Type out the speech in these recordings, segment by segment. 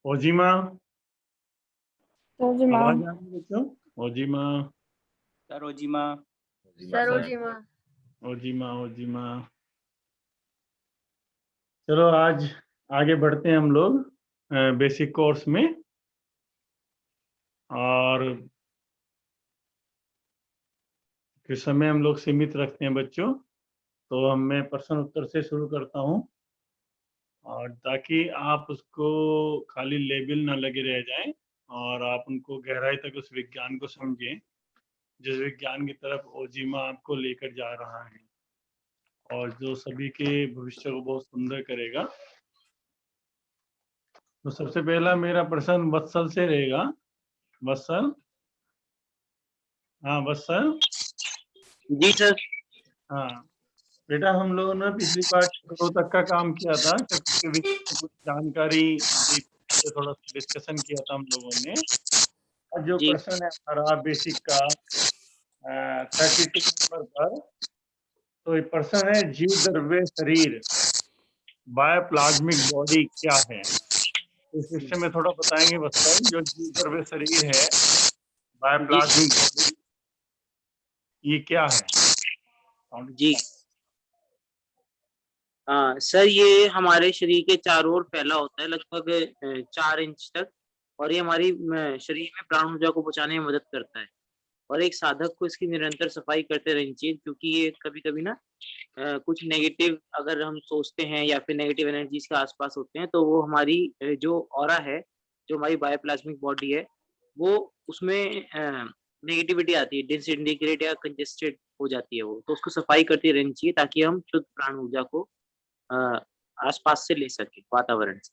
ओजिमा, ओजिमा, आवाज आ रही है बच्चों? ओजिमा, सर ओजिमा, सर ओजिमा। ओजिमा, ओजिमा। चलो आज आगे बढ़ते हैं हम लोग बेसिक कोर्स में, और किस समय हम लोग सीमित रखते हैं बच्चों, तो मैं प्रश्न उत्तर से शुरू करता हूं, और ताकि आप उसको खाली लेबल ना लगे रह जाएं और आप उनको गहराई तक उस विज्ञान को समझें जिस विज्ञान की तरफ ओजिमा आपको लेकर जा रहा है और जो सभी के भविष्य को बहुत सुंदर करेगा। तो सबसे पहला मेरा प्रश्न वत्सल से रहेगा। वत्सल, हाँ वत्सल। जी सर। हाँ बेटा, हम लोगों ने पिछली बार चक्रों तक का काम किया था, चक्र के विषय में कुछ जानकारी दी थी, थोड़ा डिस्कशन किया था हम लोगों ने। और जो जी। प्रश्न है हमारा बेसिक का 32 नंबर पर, तो ये प्रश्न है जीव द्रव्य शरीर बायोप्लाज्मिक बॉडी क्या है। इस विषय में थोड़ा बताएंगे वत्सल, जो जीव द्रव्य शरीर है बायोप्लाज्मिक बॉडी, ये क्या है? जी हाँ सर, ये हमारे शरीर के चारों ओर फैला होता है लगभग 4 इंच तक, और ये हमारी शरीर में प्राण ऊर्जा को पहुंचाने में मदद करता है। और एक साधक को इसकी निरंतर सफाई करते रहनी चाहिए, क्योंकि ये कभी कभी ना कुछ नेगेटिव अगर हम सोचते हैं या फिर नेगेटिव एनर्जीज के आसपास होते हैं, तो वो हमारी जो ऑरा है, जो हमारी बायोप्लाज्मिक बॉडी है, वो उसमें नेगेटिविटी आती है, डिसइंटीग्रेट या कंजेस्टेड हो जाती है वो, तो उसको सफाई करती रहनी चाहिए ताकि हम शुद्ध प्राण ऊर्जा को आसपास से ले सके, वातावरण से।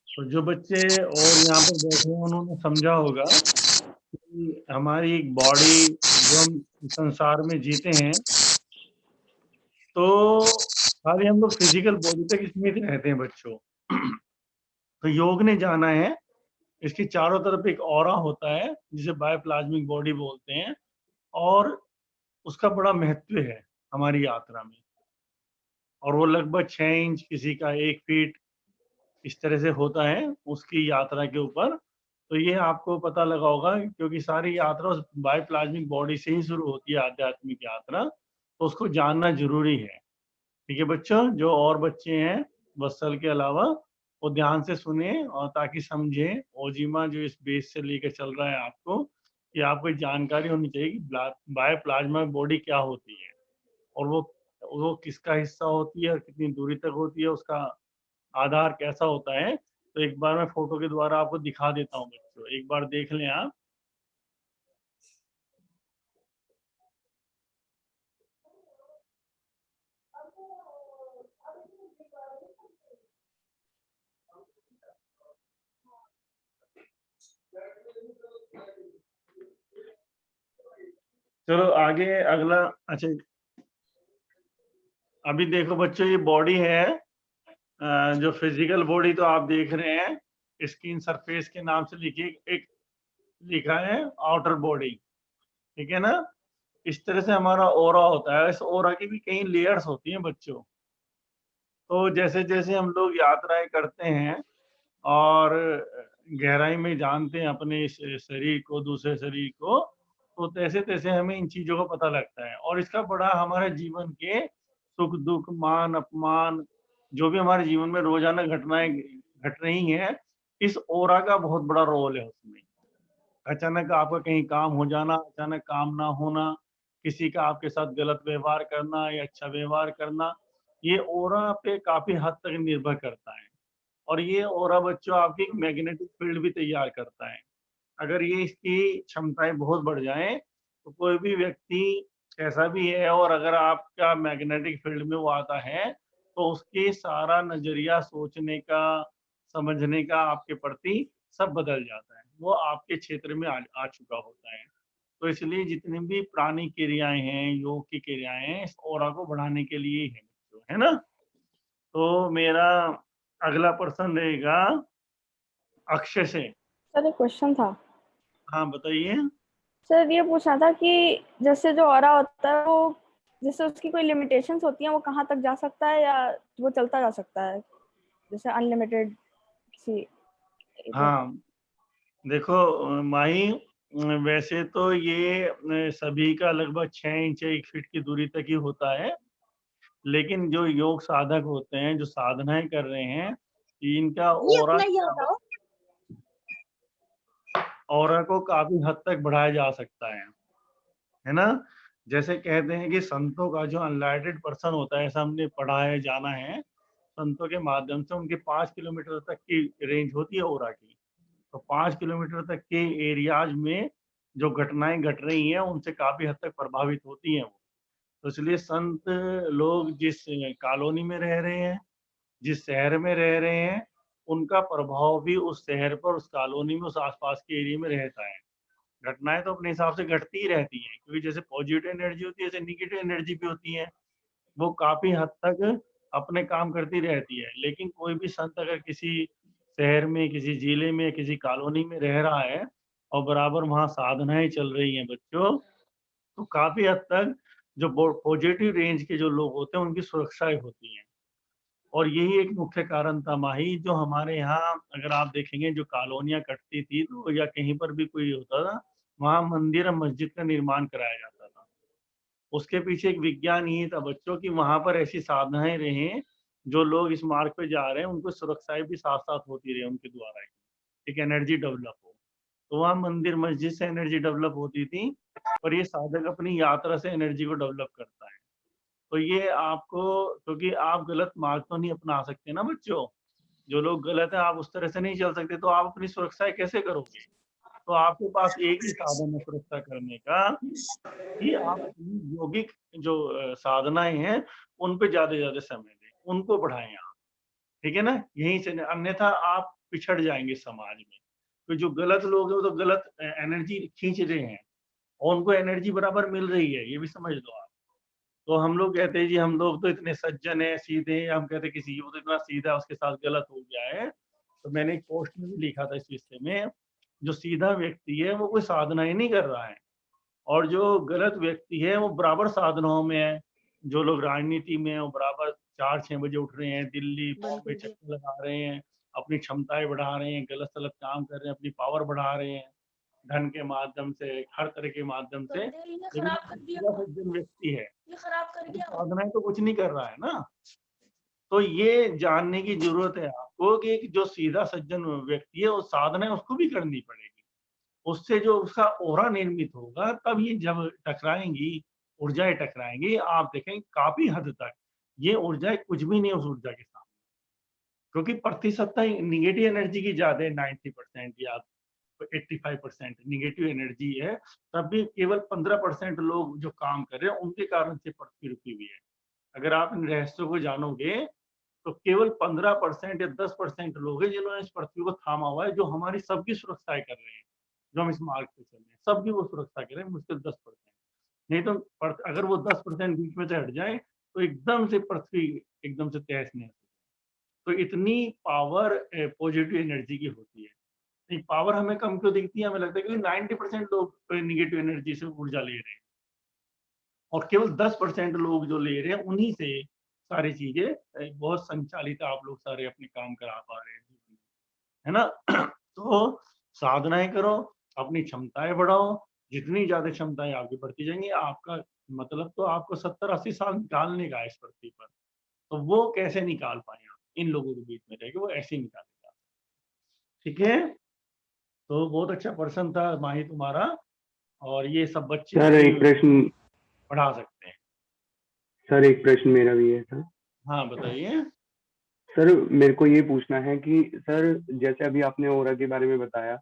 तो जो बच्चे और यहाँ पर बैठे हैं उन्होंने समझा होगा कि हमारी एक बॉडी, जो हम संसार में जीते हैं, तो खाली हम लोग फिजिकल बॉडी तक सीमित रहते हैं बच्चों। तो योग ने जाना है इसकी चारों तरफ एक ऑरा होता है जिसे बायोप्लाज्मिक बॉडी बोलते हैं, और उसका बड़ा महत्व है हमारी यात्रा में। और वो लगभग 6 इंच, किसी का 1 फीट, इस तरह से होता है उसकी यात्रा के ऊपर। तो ये आपको पता लगा होगा, क्योंकि सारी यात्रा उस बायोप्लाज्मिक बॉडी से ही शुरू होती है, आध्यात्मिक यात्रा, तो उसको जानना जरूरी है। ठीक है बच्चों, जो और बच्चे हैं वत्सल के अलावा, वो ध्यान से सुने और ताकि समझें ओजिमा जो इस बेस से लेकर चल रहा है आपको, कि आपको जानकारी होनी चाहिए कि बायोप्लाज्मा बॉडी क्या होती है और वो किसका हिस्सा होती है और कितनी दूरी तक होती है, उसका आधार कैसा होता है। तो एक बार मैं फोटो के द्वारा आपको दिखा देता हूँ बच्चों, एक बार देख लें आप। चलो आगे अगला। अच्छा, अभी देखो बच्चों, ये बॉडी है, जो फिजिकल बॉडी तो आप देख रहे हैं, स्किन सरफेस के नाम से एक लिखा है आउटर बॉडी, ठीक है ना। इस तरह से हमारा ओरा होता है, इस ओरा की भी कई लेयर्स होती हैं बच्चों। तो जैसे जैसे हम लोग यात्राएं करते हैं और गहराई में जानते हैं अपने इस शरीर को, दूसरे शरीर को, तो तैसे तैसे हमें इन चीजों का पता लगता है। और इसका बड़ा हमारे जीवन के सुख दुख, मान अपमान, जो भी हमारे जीवन में रोजाना घटनाएं घट रही हैं, इस ओरा का बहुत बड़ा रोल है उसमें। अचानक आपका कहीं काम हो जाना, अचानक काम ना होना, किसी का आपके साथ गलत व्यवहार करना या अच्छा व्यवहार करना, ये ओरा पे काफी हद तक निर्भर करता है। और ये ओरा बच्चों आपकी मैग्नेटिक फील्ड भी तैयार करता है। अगर ये इसकी क्षमताएं बहुत बढ़ जाएं, तो कोई भी व्यक्ति कैसा भी है, और अगर आपका मैग्नेटिक फील्ड में वो आता है, तो उसकी सारा नजरिया सोचने का, समझने का आपके प्रति सब बदल जाता है। वो आपके क्षेत्र में आ चुका होता है। तो इसलिए जितनी भी प्राणी क्रियाएं हैं, योग की क्रियाएं हैं, इस ओरा को बढ़ाने के लिए ही है बच्चों, है ना। तो मेरा अगला प्रश्न रहेगा अक्षय से। सर एक क्वेश्चन था। हाँ बताइए। सर ये पूछना था कि जैसे जो ऑरा होता है वो जैसे उसकी कोई लिमिटेशंस होती हैं, वो कहाँ तक जा सकता है या वो चलता जा सकता है, जैसे अनलिमिटेड किसी एरिया तक? हाँ, देखो माही, वैसे तो ये सभी का लगभग 6 इंच 1 फीट की दूरी तक ही होता है, लेकिन जो योग साधक होते हैं, जो साधनाएं कर रहे हैं, इनका ऑरा को काफी हद तक बढ़ाया जा सकता है ना? जैसे कहते हैं कि संतों का जो अनलाइटेड पर्सन होता है, ऐसा हमने पढ़ा है, जाना है, संतों के माध्यम से उनके 5 किलोमीटर तक की रेंज होती है ऑरा की। तो 5 किलोमीटर तक के एरियाज में जो घटनाएं घट रही हैं, उनसे काफी हद तक प्रभावित होती हैं वो। तो इसलिए संत लोग जिस कॉलोनी में रह रहे हैं, जिस शहर में रह रहे हैं, उनका प्रभाव भी उस शहर पर, उस कॉलोनी में, उस आसपास के एरिया में रहता है। घटनाएं तो अपने हिसाब से घटती ही रहती हैं, क्योंकि जैसे पॉजिटिव एनर्जी होती है, ऐसे निगेटिव एनर्जी भी होती है। वो काफी हद तक अपने काम करती रहती है। लेकिन कोई भी संत अगर किसी शहर में, किसी जिले में, किसी कॉलोनी में रह रहा है और बराबर वहाँ साधनाएं चल रही हैं बच्चों, तो काफी हद तक जो पॉजिटिव रेंज के जो लोग होते हैं, उनकी सुरक्षाएं होती हैं। और यही एक मुख्य कारण था माही, जो हमारे यहाँ अगर आप देखेंगे, जो कॉलोनियां कटती थी तो या कहीं पर भी कोई होता था, वहाँ मंदिर और मस्जिद का निर्माण कराया जाता था। उसके पीछे एक विज्ञान ये था बच्चों, कि वहां पर ऐसी साधनाएं रहें, जो लोग इस मार्ग पे जा रहे हैं उनको सुरक्षाएं भी साथ साथ होती रहे उनके द्वारा, एक एनर्जी डेवलप हो। तो वहाँ मंदिर मस्जिद से एनर्जी डेवलप होती थी, और ये साधक अपनी यात्रा से एनर्जी को डेवलप करता है। तो ये आपको, क्योंकि आप गलत मार्ग तो नहीं अपना सकते ना बच्चों, जो लोग गलत है, आप उस तरह से नहीं चल सकते, तो आप अपनी सुरक्षाएं कैसे करोगे? तो आपके पास एक ही साधन है सुरक्षा करने का, कि आप अपनी यौगिक जो साधनाएं हैं, उन पे ज्यादा समय दें, उनको बढ़ाएं आप, ठीक है ना? यहीं से, अन्यथा आप पिछड़ जाएंगे समाज में। तो जो गलत लोग हैं, वो तो गलत एनर्जी खींच रहे हैं, और उनको एनर्जी बराबर मिल रही है, ये भी समझ लो आप। तो हम लोग कहते हैं जी, हम लोग तो इतने सज्जन है, सीधे हैं, हम कहते हैं किसी वो तो इतना सीधा है, उसके साथ गलत हो गया है। तो मैंने एक पोस्ट में भी लिखा था इस विषय में, जो सीधा व्यक्ति है वो कोई साधना ही नहीं कर रहा है, और जो गलत व्यक्ति है वो बराबर साधनाओं में है। जो लोग राजनीति में हैं, वो बराबर 4-6 बजे उठ रहे हैं, दिल्ली बॉम्बे चक्कर लगा रहे हैं, अपनी क्षमताएं बढ़ा रहे हैं, गलत सलत काम कर रहे हैं, अपनी पावर बढ़ा रहे हैं, धन के माध्यम से, हर तरह के माध्यम से। लेकिन जो सीधा सज्जन व्यक्ति है, वो साधनाएं तो कुछ नहीं कर रहा है ना। तो ये जानने की जरूरत है आपको, कि एक जो सीधा सज्जन व्यक्ति है, वो साधनाएं उसको भी करनी पड़ेगी। उससे जो उसका ओरा निर्मित होगा, तब ये जब टकराएंगी, ऊर्जाएं टकराएंगी, आप देखेंगे काफी हद तक ये ऊर्जाएं कुछ भी नहीं उस ऊर्जा के सामने, क्योंकि प्रतिशतता निगेटिव एनर्जी की ज्यादा है, 90% या 85% निगेटिव एनर्जी है। तब भी केवल 15% लोग जो काम कर रहे हैं, उनके कारण से पृथ्वी रुकी हुई है। अगर आप इन रहस्यों को जानोगे, तो केवल 15% या 10% लोग हैं जिन्होंने इस पृथ्वी को थामा हुआ है, जो हमारी सबकी सुरक्षाएं कर रहे हैं, जो हम इस मार्ग पे चल रहे हैं, सबकी वो सुरक्षा कर रहे हैं, मुश्किल 10%। नहीं तो अगर वो 10% बीच में से हट जाए, तो एकदम से पृथ्वी एकदम से तहस नहस हो जाए। तो इतनी पावर पॉजिटिव एनर्जी की होती है। नहीं, पावर हमें कम क्यों दिखती है? हमें लगता है क्योंकि 90% लोग निगेटिव एनर्जी से ऊर्जा ले रहे हैं, और केवल 10% लोग जो ले रहे हैं, उन्हीं से सारी चीजें बहुत संचालित आप लोग सारे अपने काम करा पा रहे हैं, है ना? तो साधनाएं करो, अपनी क्षमताएं बढ़ाओ, जितनी ज्यादा क्षमताएं आपकी बढ़ती जाएंगी, आपका मतलब तो आपको 70-80 साल निकालने का है इस पृथ्वी पर। तो वो कैसे निकाल पाए आप? इन लोगों के बीच में रह के वो ऐसे ही निकालेगा, ठीक है? तो बहुत अच्छा पर्सन था माही तुम्हारा, और ये सब बच्चे सर भी एक प्रश्न पढ़ा सकते हैं। सर एक प्रश्न मेरा भी है सर। हाँ, बताइए। सर मेरे को ये पूछना है कि सर जैसे अभी आपने ओरा के बारे में बताया,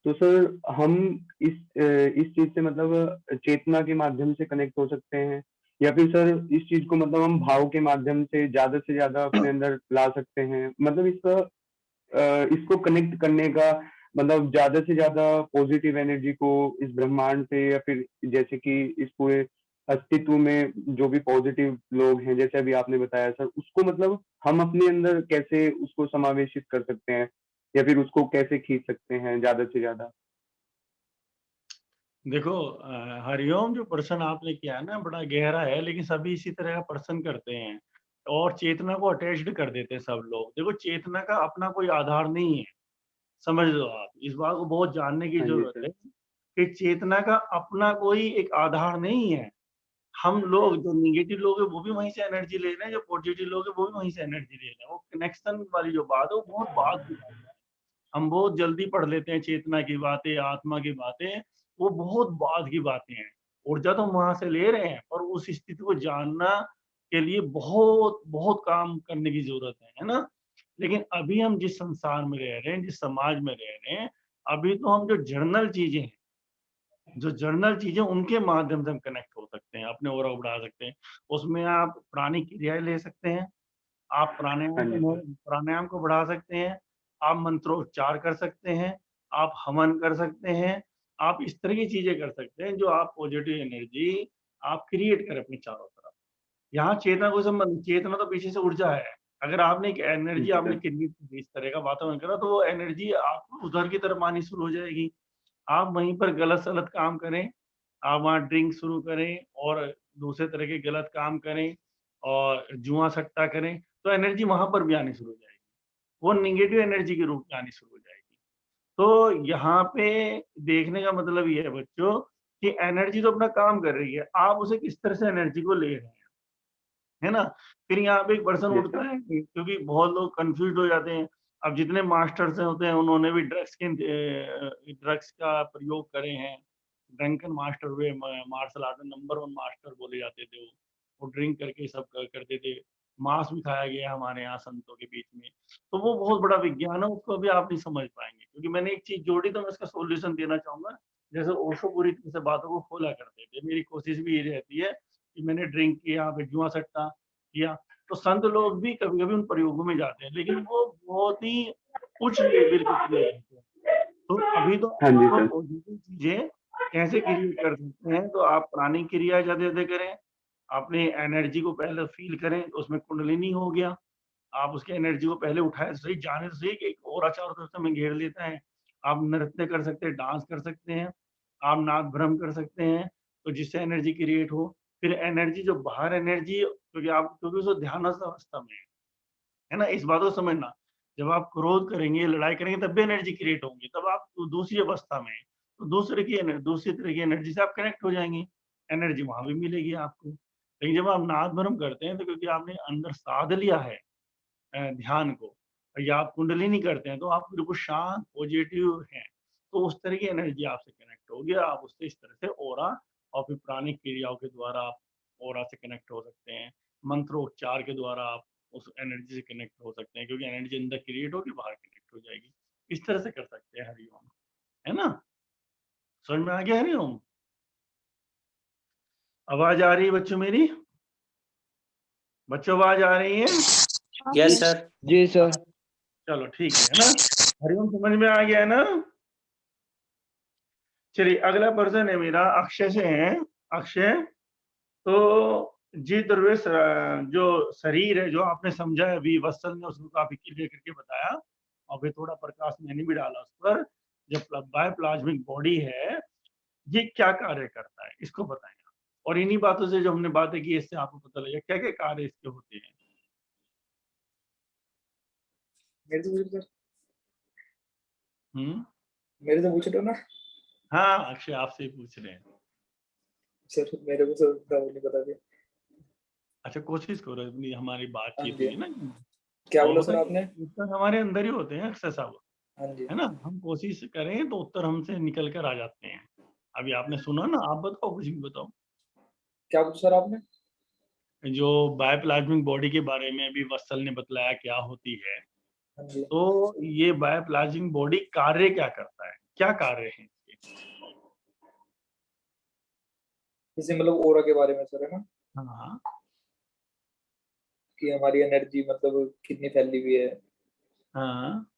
तो सर हम इस चीज से मतलब चेतना के माध्यम से कनेक्ट हो सकते हैं, या फिर सर इस चीज को मतलब हम भाव के माध्यम से ज्यादा अपने अंदर ला सकते हैं? मतलब इसको कनेक्ट करने का मतलब ज्यादा से ज्यादा पॉजिटिव एनर्जी को इस ब्रह्मांड से, या फिर जैसे कि इस पूरे अस्तित्व में जो भी पॉजिटिव लोग हैं, जैसे अभी आपने बताया सर, उसको मतलब हम अपने अंदर कैसे उसको समावेशित कर सकते हैं, या फिर उसको कैसे खींच सकते हैं ज्यादा से ज्यादा? देखो हरिओम जो प्रश्न आपने किया है ना बड़ा गहरा है, लेकिन सभी इसी तरह का प्रश्न करते हैं और चेतना को अटैच्ड कर देते हैं सब लोग। देखो चेतना का अपना कोई आधार नहीं है, समझ लो आप, इस बात को बहुत जानने की हाँ जी जरूरत सर। है कि चेतना का अपना कोई एक आधार नहीं है। हम लोग जो निगेटिव लोग हैं वो भी वहीं से एनर्जी ले रहे हैं, जो पॉजिटिव लोग हैं वो भी वहीं से एनर्जी ले रहे हैं। वो कनेक्शन वाली जो बात है वो बहुत बात की बात है। हम बहुत जल्दी पढ़ लेते हैं चेतना की बातें, आत्मा की बातें, वो बहुत बाद की बातें हैं। ऊर्जा तो हम वहां से ले रहे हैं, पर उस स्थिति को जानना के लिए बहुत बहुत काम करने की जरूरत है ना। लेकिन अभी हम जिस संसार में रह रहे हैं, जिस समाज में रह रहे हैं, अभी तो हम जो जर्नल चीजें हैं, जो जर्नल चीजें उनके माध्यम से हम कनेक्ट हो सकते हैं, अपने ऑरा को बढ़ा सकते हैं। उसमें आप प्राणिक क्रियाएं ले सकते हैं, आप हाँ जी सर। प्राणायाम को बढ़ा सकते हैं, आप मंत्रोच्चार कर सकते हैं, आप हवन कर सकते हैं, आप इस तरह की चीजें कर सकते हैं जो आप पॉजिटिव एनर्जी आप क्रिएट करें अपने चारों तरफ। यहाँ चेतना को संबंध, चेतना तो पीछे से ऊर्जा है। अगर आपने एक एनर्जी जी आपने सर। क्रिएट की, इस तरह का वातावरण करा, तो वो एनर्जी आपको उधर की तरफ आनी शुरू हो जाएगी। आप वहीं पर गलत सलत काम करें, आप वहाँ ड्रिंक शुरू करें और दूसरे तरह के गलत काम करें और जुआ सट्टा करें, तो एनर्जी वहां पर भी आनी शुरू हो जाएगी। वो निगेटिव एनर्जी के रूप में आनी शुरू हो जाएगी। तो यहाँ पे देखने का मतलब ये है बच्चों कि एनर्जी तो अपना काम कर रही है, आप उसे किस तरह से एनर्जी को ले रहे हैं, है ना। फिर यहाँ पे एक पर्सन यस उठता सर। है, क्योंकि बहुत लोग कंफ्यूज हो जाते हैं। अब जितने मास्टर्स होते हैं उन्होंने भी ड्रग्स का प्रयोग करे हैं। ड्रंकन मास्टर हुए, मार्शल आर्ट में नंबर 1 मास्टर बोले जाते थे वो ड्रिंक करके सब करते थे। मांस भी खाया गया है हमारे यहाँ संतों के बीच में। तो वो बहुत बड़ा विज्ञान है, उसको अभी आप नहीं समझ पाएंगे, क्योंकि मैंने एक चीज जोड़ी तो मैं इसका सोल्यूशन देना चाहूंगा। जैसे ओशो पूरी तरह से बातों को खोला करते थे, मेरी कोशिश भी ये रहती है कि मैंने ड्रिंक किया, फिर जुआ सट्टा किया, तो संत लोग भी कभी कभी उन प्रयोगों में जाते हैं, लेकिन वो बहुत ही उच्च लेवल के प्रयोग होते हैं। तो अभी तो हाँ जी आपको सर। पॉजिटिव चीजें कैसे क्रिएट कर सकते हैं, तो आप प्राणिक क्रिया ज्यादा ज्यादा करें। अपनी एनर्जी को पहले फील करें, तो उसमें कुंडलिनी हो गया। आप उसके एनर्जी को पहले उठाए तो सही, जाने तो सही कि एक और चारों तरफ से हमें घेर लेता है। आप नृत्य कर सकते हैं, डांस कर सकते हैं, आप नाद भ्रम कर सकते हैं, तो जिससे एनर्जी क्रिएट हो। फिर एनर्जी जो बाहर एनर्जी, क्योंकि उसको ध्यान अवस्था में है ना, इस बात को समझना। जब आप क्रोध करेंगे, लड़ाई करेंगे, तब भी एनर्जी क्रिएट होंगी, तब आप दूसरी अवस्था में हैं। तो दूसरी तरह की एनर्जी से आप कनेक्ट हो जाएंगे, एनर्जी वहां भी मिलेगी आपको। लेकिन जब आप नाद भ्रम करते हैं, तो क्योंकि आपने अंदर साध लिया है ध्यान को, या आप कुंडलिनी करते हैं, तो आप बिल्कुल शांत पॉजिटिव हैं, तो उस तरह की एनर्जी आपसे कनेक्ट होगी, आप उससे इस तरह से ओरा और फिर प्राणिक क्रियाओं के द्वारा आप ओरा से कनेक्ट हो सकते हैं। मंत्रोच्चार के द्वारा आप उस एनर्जी से कनेक्ट हो सकते हैं, क्योंकि एनर्जी अंदर क्रिएट होगी, बाहर कनेक्ट हो जाएगी। इस तरह से कर सकते हैं हरिओम, है ना। समझ में आ गया हरिओम? आवाज आ रही है बच्चों मेरी? बच्चों आवाज आ रही है? Yes sir. जी सर। चलो ठीक है ना। हरिओम समझ में आ गया है ना। चलिए अगला पर्सन है मेरा, अक्षय से है। अक्षय, तो जी द्रव्य जो शरीर है, जो आपने समझा है अभी, वत्सल ने उसको काफी क्लियर करके बताया, और फिर थोड़ा प्रकाश मैंने भी डाला उस पर। जब बायोप्लाज्मिक बॉडी है, ये क्या कार्य करता है, इसको बताएं आप। और इन्हीं बातों से जो हमने बातें की, इससे आपको पता लगेगा क्या क्या कार्य इसके होते हैं। मेरे से पूछ हम्म, मेरे से पूछ रहे हो ना हाँ अक्षय आपसे ही पूछ रहे हैं। सर? मेरे को तो उतना वो नहीं पता भी। अच्छा कोशिश करो, अपनी हमारी हाँ बातचीत जी। हुई ना, क्या और बोला पता सर है आपने? उत्तर हमारे अंदर ही होते हैं अक्षय साहब, हाँ जी। है ना। हम कोशिश करें तो उत्तर हमसे निकल कर आ जाते हैं। अभी आपने सुना ना, आप बताओ, कुछ भी बताओ। क्या पूछा सर आपने? जो बायोप्लाज्मिक बॉडी के बारे में अभी वत्सल ने बतलाया क्या होती है, हाँ जी। तो ये बायोप्लाज्मिक बॉडी कार्य क्या करता है, क्या कार्य है इसके? जैसे मतलब ओरा के बारे में सर, है ना? हाँ कि हमारी एनर्जी मतलब कितनी फैली हुई है, हाँ।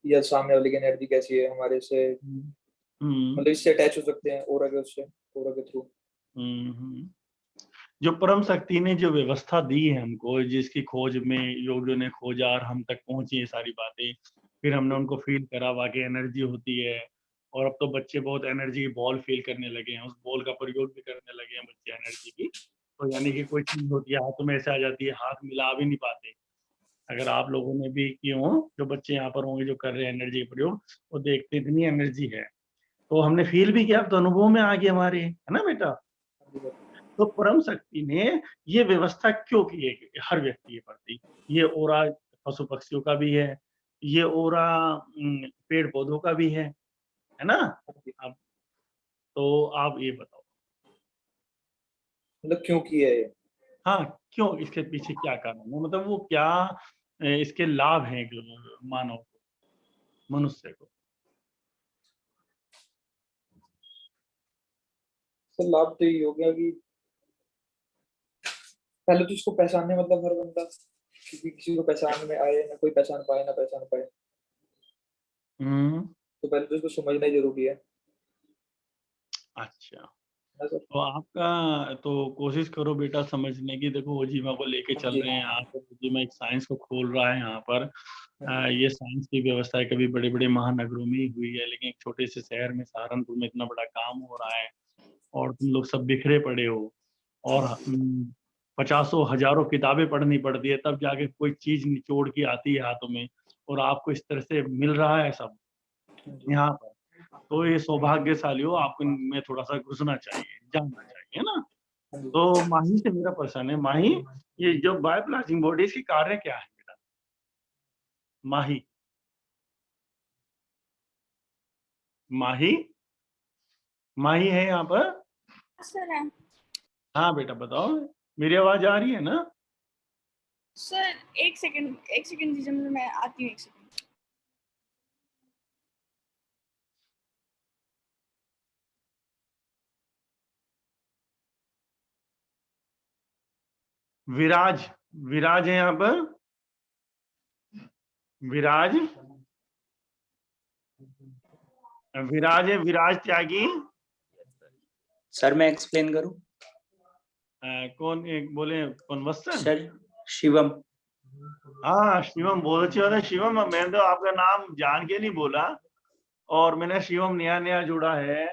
या सामने वाले की एनर्जी कैसी है हमारे से, हम्म मतलब इससे अटैच हो सकते हैं ओरा के, उससे ओरा के थ्रू। हम्म। जो परम शक्ति ने जो व्यवस्था दी है हमको, जिसकी खोज में योगियों ने खोजा और हम तक पहुंची ये सारी बातें, फिर हमने उनको फील करा, वाकई एनर्जी होती है। और अब तो बच्चे बहुत एनर्जी की बॉल फील करने लगे हैं, उस बॉल का प्रयोग भी करने लगे हैं बच्चे एनर्जी की। तो यानी कि कोई चीज होती है हाथों में ऐसे आ जाती है, हाथ मिला भी नहीं पाते। अगर आप लोगों ने भी किए हो, जो बच्चे यहाँ पर होंगे जो कर रहे हैं एनर्जी का प्रयोग, वो देखते इतनी एनर्जी है, तो हमने फील भी किया, अब तो अनुभव में आ गया हमारे, है ना बेटा। तो परम शक्ति ने ये व्यवस्था क्यों की है कि हर व्यक्ति के प्रति? ये ओरा पशु पक्षियों का भी है, ये ओरा पेड़ पौधों का भी है ना। अब तो आप ये बताओ, मतलब क्यों किया है ये? हाँ, क्यों, इसके पीछे क्या कारण है, मतलब वो क्या इसके लाभ हैं मानव को, मनुष्य को? सर लाभ तो ये हो गया कि पहले तो इसको पहचानने, मतलब हर बंदा, क्योंकि किसी को पहचान में आए ना, कोई पहचान पाए ना पहचान पाए, हम्म, तो पहले तो इसको समझना ही जरूरी है अच्छा। ना सर। तो आपका तो कोशिश करो बेटा समझने की। देखो ओजीमा को लेके हाँ चल जी, रहे हैं यहाँ पर, ओजीमा एक साइंस को खोल रहा है यहाँ पर। हाँ जी, ये साइंस की व्यवस्था कभी बड़े बड़े महानगरों में ही हुई है, लेकिन एक छोटे से शहर में सहारनपुर में इतना बड़ा काम हो रहा है, और तुम लोग सब बिखरे पड़े हो, और पचासों हजारों किताबें पढ़नी पड़ती है, तब जाके कोई चीज निचोड़ के आती है हाथों में, और आपको इस तरह से मिल रहा है सब हाँ जी, यहाँ पर। तो ये सौभाग्यशाली हो, आपको इनमें थोड़ा सा घुसना चाहिए, जानना चाहिए, है ना। हाँ जी। तो माही से मेरा प्रश्न है, माही, ये जो बायोप्लास्टिक बॉडी, इसकी कार्य क्या है बेटा? माही, माही, माही है यहाँ पर? सर है हाँ बेटा बताओ, मेरी आवाज आ रही है ना? सर, एक सेकंड दीजिए मुझे, मैं आती हूँ, एक सेकंड। विराज, विराज है यहाँ पर? विराज, विराज है, विराज त्यागी। सर मैं एक्सप्लेन करूं? कौन एक बोले, कौन वत्सन? सर शिवम। हाँ शिवम, बहुत अच्छी बात है शिवम। मैंने तो आपका नाम जान के नहीं बोला, और मैंने शिवम नया नया जुड़ा है,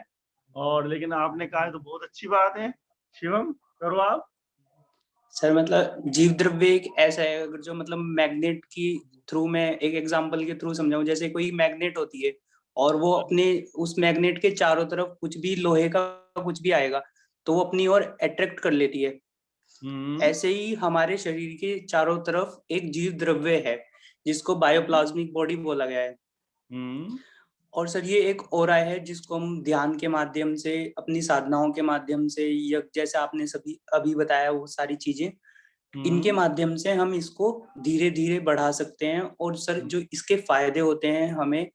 और लेकिन आपने कहा है तो बहुत अच्छी बात है। शिवम करो आप। सर मतलब जीव द्रव्य एक ऐसा है, अगर जो मतलब मैग्नेट की थ्रू, मैं एक एग्जांपल के थ्रू समझाऊं, जैसे कोई मैग्नेट होती है और वो अपने उस मैग्नेट के चारों तरफ कुछ भी लोहे का कुछ भी आएगा तो वो अपनी ओर अट्रैक्ट कर लेती है। ऐसे ही हमारे शरीर के चारों तरफ एक जीव द्रव्य है जिसको बायोप्लाज्मिक बॉडी बोला गया है। और सर ये एक ओरा है जिसको हम ध्यान के माध्यम से, अपनी साधनाओं के माध्यम से, या जैसे आपने सभी अभी बताया वो सारी चीजें, इनके माध्यम से हम इसको धीरे धीरे बढ़ा सकते हैं। और सर जो इसके फायदे होते हैं हमें,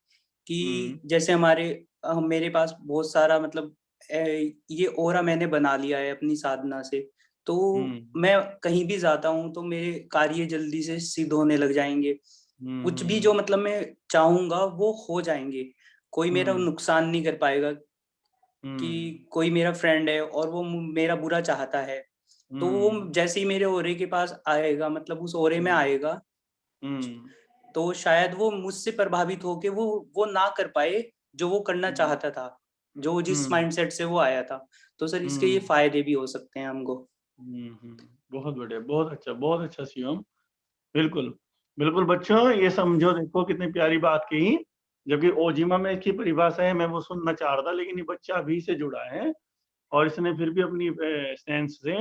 कि जैसे मेरे पास बहुत सारा मतलब ये ओरा मैंने बना लिया है अपनी साधना से, तो मैं कहीं भी जाता हूँ तो मेरे कार्य जल्दी से सिद्ध होने लग जाएंगे। कुछ भी जो मतलब मैं चाहूंगा वो हो जाएंगे, कोई मेरा नुकसान नहीं कर पाएगा। कि कोई मेरा फ्रेंड है और वो मेरा बुरा चाहता है, तो वो जैसे ही मेरे ओरे के पास आएगा, मतलब उस ओरे में आएगा, तो शायद वो मुझसे प्रभावित होके वो ना कर पाए जो वो करना चाहता था, जो जिस माइंडसेट से वो आया था। तो सर इसके ये फायदे भी हो सकते हैं हमको। बहुत बढ़िया, बहुत अच्छा शिवम। बिल्कुल बिल्कुल बच्चों, ये समझो, देखो कितनी प्यारी बात कही। जबकि ओजिमा में इसकी परिभाषा है, मैं वो सुनना चाह रहा था, लेकिन ये बच्चा अभी से जुड़ा है, और इसने फिर भी अपनी सेंस से,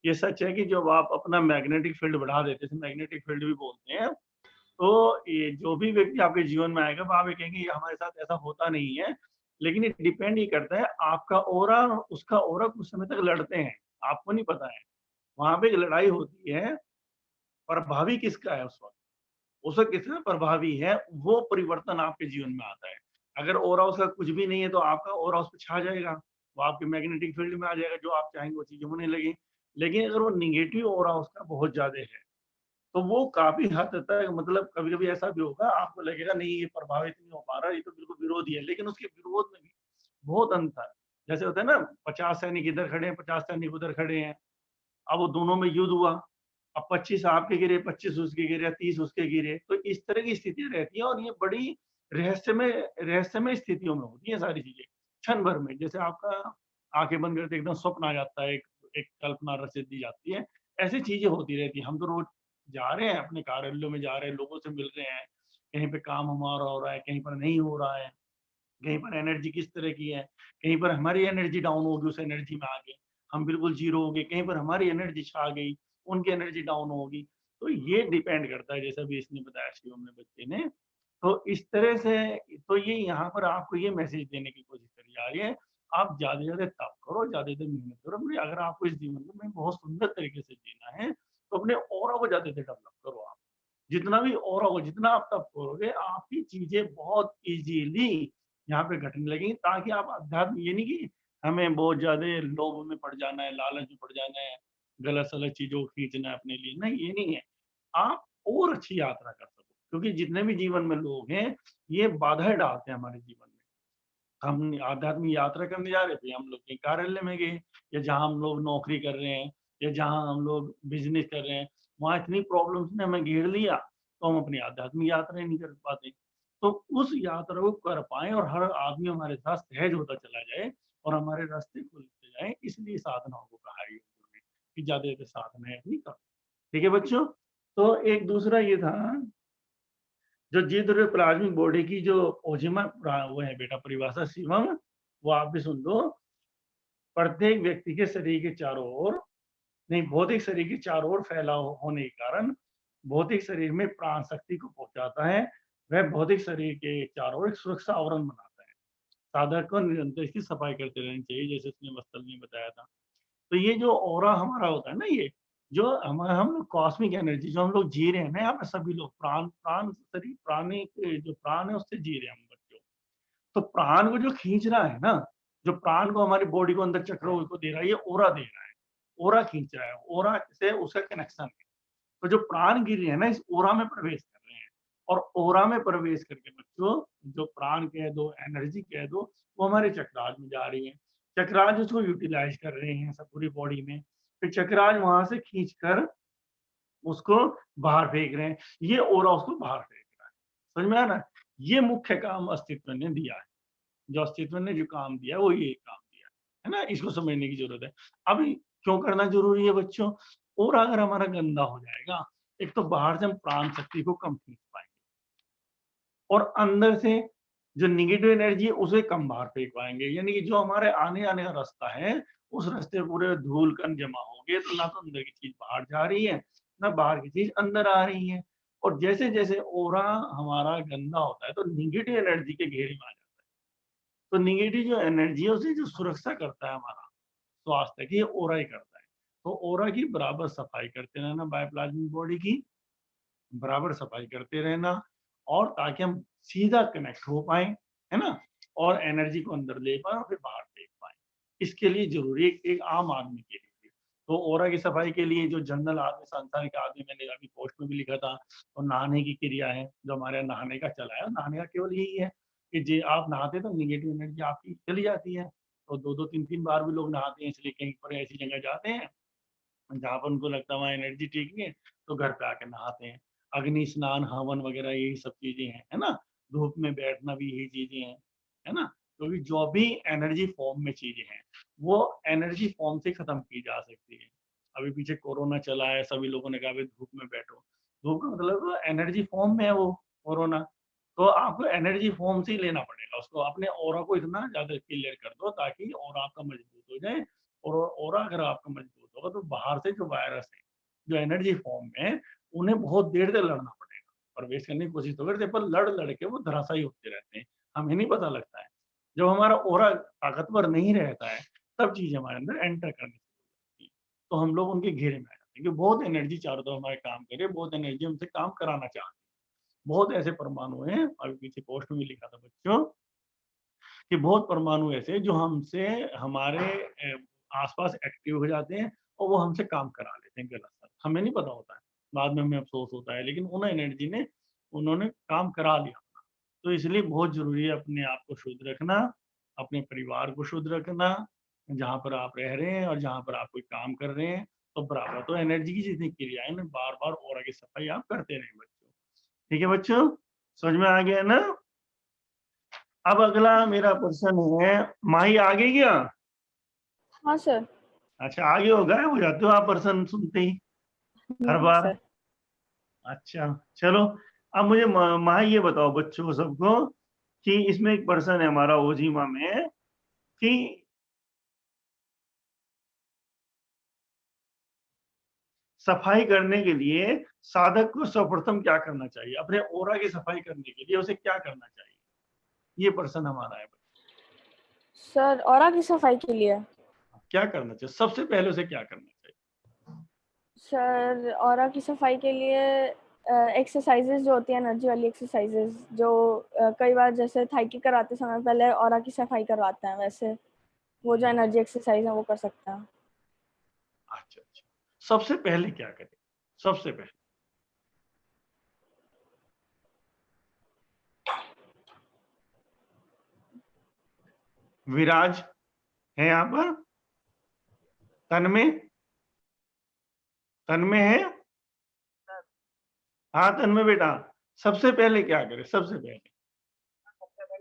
ये सच है कि जब आप अपना मैग्नेटिक फील्ड बढ़ा देते हैं, मैग्नेटिक फील्ड भी बोलते हैं, तो ये जो भी व्यक्ति आपके जीवन में आएगा, आप ये कहेंगे ये हमारे साथ ऐसा होता नहीं है, लेकिन ये डिपेंड ही करता है आपका ओरा और उसका ओरा कुछ समय तक लड़ते हैं, आपको नहीं पता है, वहां पे एक लड़ाई होती है, प्रभावी किसका है उस वक्त, उस वक्त किसका प्रभावी है, वो परिवर्तन आपके जीवन में आता है। अगर ओरा उसका कुछ भी नहीं है, तो आपका ओरा उस पर छा जाएगा, वो आपके मैग्नेटिक फील्ड में आ जाएगा, जो आप चाहेंगे वो चीजें होने लगी। लेकिन अगर वो निगेटिव ओरा उसका बहुत ज्यादा है, तो वो काफी हद तक, मतलब कभी कभी ऐसा भी होगा, आपको लगेगा नहीं ये प्रभावित नहीं हो पा रहा, ये तो बिल्कुल विरोधी है, लेकिन उसके विरोध में भी बहुत अंतर। जैसे होता है ना, 50 सैनिक इधर खड़े हैं, 50 सैनिक उधर खड़े हैं, अब वो दोनों में युद्ध हुआ, अब 25 आपके गिरे, 25 उसके गिरे, 30 उसके गिरे, तो इस तरह की स्थितियां रहती है, और ये बड़ी रहस्यमय स्थितियों में होती है सारी चीजें, क्षण भर में। जैसे आपका आंखें बंद करते एकदम स्वप्न आ जाता है, एक कल्पना रचित दी जाती है, ऐसी चीजें होती रहती हैं। हम तो रोज जा रहे हैं, अपने कार्यालयों में जा रहे हैं, लोगों से मिल रहे हैं, कहीं पे काम हमारा हो रहा है, कहीं पर नहीं हो रहा है, कहीं पर एनर्जी किस तरह की है, कहीं पर हमारी एनर्जी डाउन होगी, उस एनर्जी में आगे हम बिल्कुल जीरो हो गए, कहीं पर हमारी एनर्जी छा गई, उनकी एनर्जी डाउन होगी। तो ये डिपेंड करता है, जैसा भी इसने बताया शिवम ने, बच्चे ने। तो इस तरह से, तो ये यहाँ पर आपको ये मैसेज देने की कोशिश करी जा रही है, आप ज़्यादा से ज़्यादा तप करो, ज़्यादा से ज़्यादा मेहनत करो। अपने, अगर आपको इस जीवन में बहुत सुंदर तरीके से जीना है, तो अपने ऑरा को ज़्यादा से डेवलप करो आप। जितना भी ऑरा हो, जितना आप तप करोगे, आपकी चीज़ें बहुत ईज़िली यहाँ पे घटने लगेंगी, ताकि आप अध्यात्म, ये नहीं कि हमें बहुत ज़्यादा लोभ में पड़ जाना है, लालच में पड़ जाना है, गलत-सलत चीज़ों को खींचना है अपने लिए, नहीं, ये नहीं है। आप और अच्छी यात्रा कर सको, क्योंकि जितने भी जीवन में लोग हैं, ये बाधाएँ डालते हैं हमारे जीवन में। हम आध्यात्मिक यात्रा करने जा रहे थे, हम लोग कहीं कार्यालय में गए, या जहाँ हम लोग नौकरी कर रहे हैं, या जहाँ हम लोग बिज़नेस कर रहे हैं, वहाँ इतनी प्रॉब्लम्स ने हमें घेर लिया, तो हम अपनी आध्यात्मिक यात्रा ही नहीं कर पाते। तो उस यात्रा को कर पाएँ और हर आदमी हमारे साथ सहज होता चला जाए और हमारे रास्ते खुलते जाएँ, इसलिए साधनाओं को कहा है योग में कि ज़्यादा से ज़्यादा साधनाएँ अपनी करो। ठीक है बच्चों? तो एक दूसरा ये था, जो जीव प्लाज्मिक बॉडी की जो ओजिमा वो है बेटा परिभाषा शिवम, वो आप भी सुन लो। प्रत्येक व्यक्ति के शरीर के चारों ओर, नहीं, भौतिक शरीर के चारों ओर फैला होने के कारण भौतिक शरीर में प्राण शक्ति को पहुंचाता है। वह भौतिक शरीर के चारों ओर एक सुरक्षा आवरण बनाता है। साधक को निरंतर इसकी सफाई करते रहनी चाहिए, जैसे उसने वत्सल ने बताया था। तो ये जो ऑरा हमारा होता है ना, ये जो हम लोग कॉस्मिक एनर्जी जो हम लोग जी रहे हैं ना, यहाँ पे सभी लोग प्राण प्राण शरीर प्राणी के जो प्राण है उससे जी रहे हैं हम बच्चों। तो प्राण को जो खींच रहा है ना, जो प्राण को हमारी बॉडी को अंदर चक्रों को दे रहा है, ये ओरा दे रहा है, ओरा खींच रहा है, ओरा से उसका कनेक्शन है। तो जो प्राण गिर रहे हैं ना, इस ओरा में प्रवेश कर रहे हैं, और ओरा में प्रवेश करके बच्चों, जो प्राण कह दो, एनर्जी कह दो, वो हमारे चक्राज में जा रही है। चक्राज उसको यूटिलाइज कर रहे हैं सब पूरी बॉडी में, फिर चक्राज वहां से खींच कर उसको बाहर फेंक रहे हैं, ये ओरा उसको बाहर फेंक रहा है। समझ में आ रहा है? ये मुख्य काम अस्तित्व ने दिया है, जो अस्तित्व ने जो काम दिया वो ये काम दिया है ना, इसको समझने की जरूरत है। अभी क्यों करना जरूरी है बच्चों? और अगर हमारा गंदा हो जाएगा, एक तो बाहर से हम प्राण शक्ति को कम खींच पाएंगे, और अंदर से जो नेगेटिव एनर्जी है उसे कम बाहर फेंक पाएंगे। यानी कि जो हमारे आने का रास्ता है, उस रास्ते पूरे धूल कण जमा हो गए, तो ना तो अंदर की चीज बाहर जा रही है, ना बाहर की चीज अंदर आ रही है। और जैसे जैसे ओरा हमारा गंदा होता है, तो नेगेटिव एनर्जी के घेरे में आ जाता है। तो नेगेटिव जो एनर्जी है उसे जो सुरक्षा करता है हमारा स्वास्थ्य की, ओरा ही करता है। तो ओरा की बराबर सफाई करते रहना, बायोप्लाज्मिक बॉडी की बराबर सफाई करते रहना, और ताकि हम सीधा कनेक्ट हो पाए, है ना, और एनर्जी को अंदर ले पाए और फिर बाहर फेंक पाए। इसके लिए जरूरी है एक आम आदमी के लिए। तो ओरा की सफाई के लिए जो जनरल आदमी, सांसारिक आदमी, मैंने अभी पोस्ट में भी लिखा था, तो नहाने की क्रिया है, जो हमारे यहाँ नहाने का चला है, नहाने का केवल यही है कि जे आप नहाते तो निगेटिव एनर्जी आपकी चली जाती है। तो 2-2 3-3 बार भी लोग नहाते हैं, इसलिए कहीं पर ऐसी जगह जाते हैं जहाँ पर उनको लगता है वहाँ एनर्जी ठीक नहीं है, तो घर पे आके नहाते हैं। अग्नि स्नान, हवन वगैरह यही सब चीजें हैं, है ना। धूप में बैठना भी यही चीजें हैं, है ना। क्योंकि जो भी एनर्जी फॉर्म में चीजें हैं, वो एनर्जी फॉर्म से खत्म की जा सकती है। अभी पीछे कोरोना चला है, सभी लोगों ने कहा भाई धूप में बैठो। धूप का मतलब एनर्जी फॉर्म में है वो कोरोना। तो आपको एनर्जी फॉर्म से ही लेना पड़ेगा उसको, अपने ऑरा को इतना ज्यादा क्लियर कर दो ताकि ऑरा आपका मजबूत हो जाए। और ऑरा अगर आपका मजबूत होगा, तो बाहर से जो वायरस है, जो एनर्जी फॉर्म में है, उन्हें बहुत देर तक लड़ना पड़ेगा, प्रवेश करने की कोशिश तो करते हैं, पर लड़ के वो धराशायी होते रहते हैं, हमें नहीं पता लगता है। जब हमारा ऑरा ताकतवर नहीं रहता है, तब चीजें हमारे अंदर एंटर करने शुरू हो जाती है, तो हम लोग उनके घेरे में आ जाते हैं, क्योंकि बहुत एनर्जी चारों तरफ हमारे काम करे, बहुत एनर्जी हमसे काम कराना चाहते हैं। बहुत ऐसे परमाणु हैं, अभी पीछे पोस्ट में भी लिखा था बच्चों, कि बहुत परमाणु ऐसे जो हमसे हमारे आसपास एक्टिव हो जाते हैं, और वो हमसे काम करा लेते हैं गलत सलत, हमें नहीं पता होता है, बाद में हमें अफसोस होता है, लेकिन उन एनर्जी ने उन्होंने काम करा लिया। तो इसलिए बहुत जरूरी है अपने आप को शुद्ध रखना, अपने परिवार को शुद्ध रखना, जहाँ पर आप रह रहे हैं और जहाँ पर आप कोई काम कर रहे हैं, तो बराबर तो एनर्जी की जितनी क्रियाएं ना, बार बार और आगे सफाई आप करते रहें बच्चों। ठीक है बच्चों, समझ में आ गया ना? अब अगला मेरा प्रश्न है, माही आगे क्या? हाँ सर। अच्छा, आगे हो गए, हो जाते हो आप प्रश्न सुनते ही हर बार। सर अच्छा चलो, अब मुझे माही ये बताओ बच्चों को सबको कि इसमें एक प्रश्न है हमारा ओजीमा में कि सफाई करने के लिए साधक को सर्वप्रथम क्या करना चाहिए? अपने ओरा की सफाई करने के लिए उसे क्या करना चाहिए? ये प्रश्न हमारा है। सर ऑरा की सफाई के लिए क्या करना चाहिए सबसे पहले, उसे क्या करना चाहिए? सर ऑरा की सफाई के लिए एक्सरसाइजेज जो होती है, एनर्जी वाली एक्सरसाइजेज जो कई बार जैसे थाई की कराते समय पहले ऑरा की सफाई करवाते हैं, वैसे वो जो एनर्जी एक्सरसाइज है वो कर सकते हैं। अच्छा अच्छा, सबसे पहले क्या करें? सबसे पहले विराज है यहाँ पर, तन में है। हाँ तन में बेटा, सबसे पहले क्या करें? सबसे पहले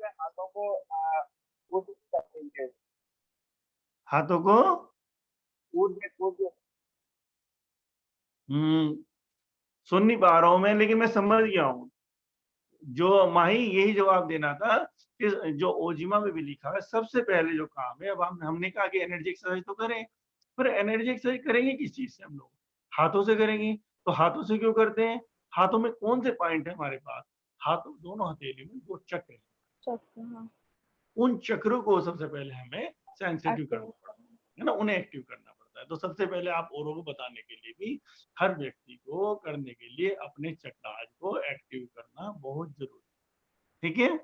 हाथों को ऊर्ध्व करेंगे। हाथों को ऊर्ध्व सुन नहीं पा रहा हूं मैं, लेकिन मैं समझ गया हूँ। जो माही यही जवाब देना था कि जो ओजिमा में भी लिखा है सबसे पहले जो काम है, अब हमने कहा कि एनर्जी एक्सरसाइज तो करें, पर एनर्जी एक्सरसाइज करेंगे किस चीज से? हम लोग हाथों से करेंगे। तो हाथों से क्यों करते हैं? हाथों में कौन से पॉइंट है हमारे पास? हाथों दोनों हथेली में दो चक्र हैं। हाँ। उन चक्रों को सबसे पहले हमें सेंसिटिव करना Active। पड़ता है ना, उन्हें एक्टिव करना पड़ता है। तो सबसे पहले आप औरों को बताने के लिए भी हर व्यक्ति को करने के लिए अपने चक्राज को एक्टिव करना बहुत जरूरी है। ठीक है,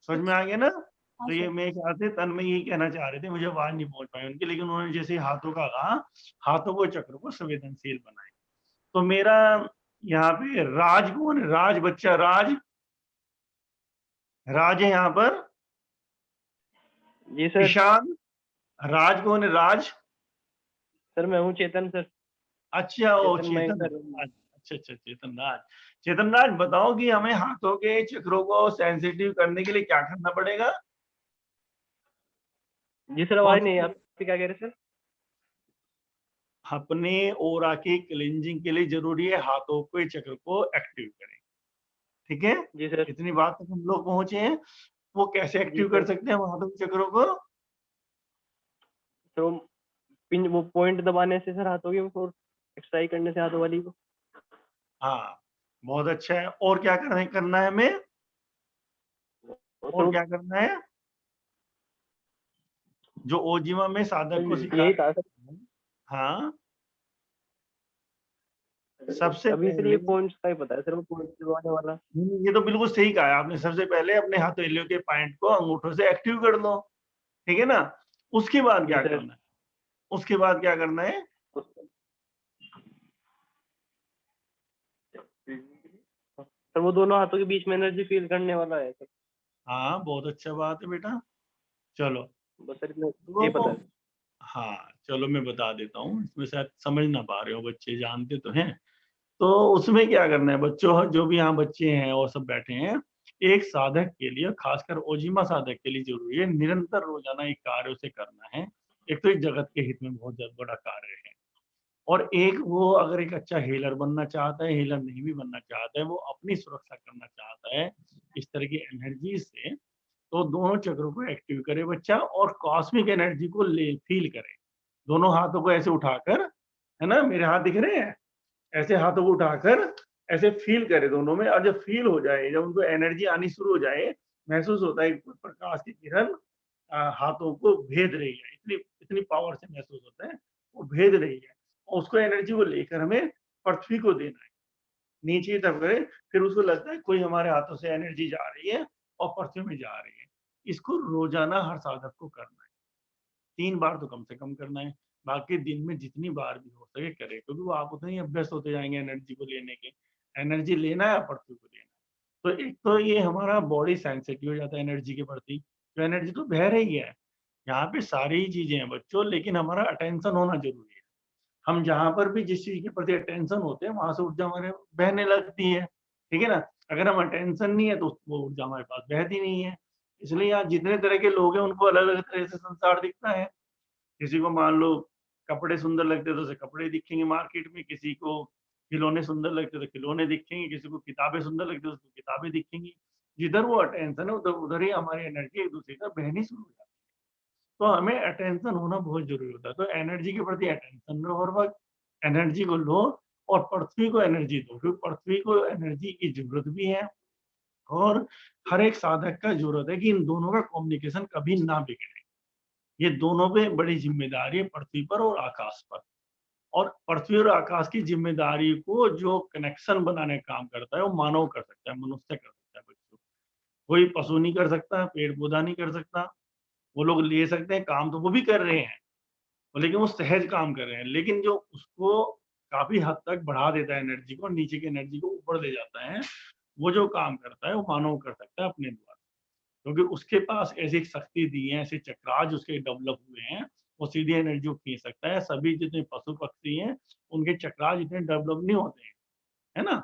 समझ में आ गया ना? हाँ तो ये सर। मेरे ख्याल से तन में यही कहना चाह रहे थे, मुझे आवाज नहीं पहुंच पाई उनकी, लेकिन उन्होंने जैसे हाथों का कहा, हाथों को चक्र को संवेदनशील बनाए। तो मेरा यहाँ पे राज कौन है? राज बच्चा, राज है यहाँ पर। जी सर। ईशान, राज कौन है? राज सर मैं हूँ चेतन सर। अच्छा, ओ चेतन मयंक चेतन सर। राज। अच्छा अच्छा, चेतन राज। चेतन राज बताओ कि हमें हाथों के चक्रों को सेंसिटिव करने के लिए क्या करना पड़ेगा? जी सर, कौन आवाज नहीं, सी? आप क्या कह रहे सर? अपने ओरा की क्लींजिंग के लिए जरूरी है हाथों के चक्र को एक्टिव करें। ठीक है, जी सर। इतनी बात तक हम लोग पहुंचे हैं। वो कैसे जी एक्टिव कर सर। सकते हैं हम हाथों के चक्रों को? तो पिन वो पॉइंट दबाने से सर हाथों की, और एक्सरसाइज करने से हाथों वाली को। हाँ बहुत अच्छा है। और क्या करना है हमें? और और सर क्या करना है जो ओजिमा में साधक को सिखाया यही था सर। है? हाँ, सबसे अभी सर पहले ये पॉइंट्स का ही पता है सर, वो पॉइंट दबाने वाला। ये तो बिल्कुल सही कहा है आपने। सबसे पहले अपने हथेलियों के पॉइंट को अंगूठों से एक्टिव कर दो, ठीक है ना? उसके बाद जी क्या सर। करना है? उसके बाद क्या करना है? सर वो दोनों हाथों के बीच में एनर्जी फील करने वाला है सर। हाँ बहुत अच्छा बात है बेटा। चलो बस सर इतना तो ये पता है। हाँ चलो मैं बता देता हूँ, इसमें शायद समझ ना पा रहे हो, बच्चे जानते तो हैं। तो उसमें क्या करना है बच्चों, जो भी यहाँ बच्चे हैं और सब बैठे हैं, एक साधक के लिए, खासकर ओजिमा साधक के लिए जरूरी है निरंतर रोजाना एक कार्य उसे करना है। एक तो इस जगत के हित में बहुत बड़ा कार्य है, और एक वो अगर एक अच्छा हीलर बनना चाहता है, हीलर नहीं भी बनना चाहता है, वो अपनी सुरक्षा करना चाहता है इस तरह की एनर्जी से, तो दोनों चक्रों को एक्टिव करे बच्चा और कॉस्मिक एनर्जी को ले फील करे। दोनों हाथों को ऐसे उठाकर, है ना, मेरे हाथ दिख रहे हैं, ऐसे हाथों को उठाकर ऐसे फील करे दोनों में, और जब फील हो जाए, जब उनको एनर्जी आनी शुरू हो जाए, महसूस होता है कि प्रकाश की किरण हाथों को भेद रही है, इतनी इतनी पावर से महसूस होता है वो भेद रही है, और उसको एनर्जी को लेकर हमें पृथ्वी को देना है, नीचे की तरफ करे। फिर उसको लगता है कोई हमारे हाथों से एनर्जी जा रही है और पृथ्वी में जा रही है। इसको रोजाना हर साधक को करना है, 3 बार तो कम से कम करना है। बाकी दिन में जितनी बार भी हो सके करे, क्योंकि वो आप उतने ही अभ्यस्त होते जाएंगे एनर्जी को लेने के। एनर्जी लेना है, पृथ्वी को देना है। तो एक तो ये हमारा बॉडी सेंसिटिव हो जाता है एनर्जी के प्रति। तो एनर्जी तो बह रही है, यहाँ पे सारी चीजें हैं बच्चों, लेकिन हमारा अटेंशन होना जरूरी है। हम जहाँ पर भी जिस चीज के प्रति अटेंशन होते हैं, वहां से ऊर्जा हमारे बहने लगती है, ठीक है ना? अगर हम अटेंशन नहीं है तो वो ऊर्जा हमारे पास बहती नहीं है। इसलिए यहाँ जितने तरह के लोग हैं उनको अलग अलग तरह से संसार दिखता है। किसी को मान लो कपड़े सुंदर लगते हैं तो उसे कपड़े दिखेंगे मार्केट में, किसी को खिलौने सुंदर लगते हैं तो खिलौने दिखेंगे, किसी को किताबें सुंदर लगती है तो उसको किताबें दिखेंगी। जिधर वो अटेंशन है उधर उधर ही हमारी एनर्जी एक दूसरे का बहनी शुरू हो जाती है। तो हमें अटेंशन होना बहुत जरूरी होता है। तो एनर्जी के प्रति अटेंशन रहो हर वक्त, एनर्जी को लो और पृथ्वी को एनर्जी दो, क्योंकि पृथ्वी को एनर्जी की जरूरत भी है और हर एक साधक का जरूरत है कि इन दोनों का कम्युनिकेशन कभी ना बिगड़े। ये दोनों पे बड़ी जिम्मेदारी है, पृथ्वी पर और आकाश पर। और पृथ्वी और आकाश की जिम्मेदारी को जो कनेक्शन बनाने का काम करता है वो मानव कर सकता है, मनुष्य कर सकता है बच्चों। कोई पशु नहीं कर सकता, पेड़ पौधा नहीं कर सकता। वो लोग ले सकते हैं काम, तो वो भी कर रहे हैं, लेकिन वो सहज काम कर रहे हैं। लेकिन जो उसको काफी हद तक बढ़ा देता है एनर्जी को, नीचे की एनर्जी को ऊपर ले जाता है, वो जो काम करता है वो मानव कर सकता है अपने द्वारा, क्योंकि उसके पास ऐसी एक शक्ति दी है, ऐसे चक्राज उसके डेवलप हुए हैं, वो सीधी एनर्जी को खींच सकता है। सभी जितने पशु पक्षी हैं उनके चक्राज इतने डेवलप नहीं होते हैं, है ना।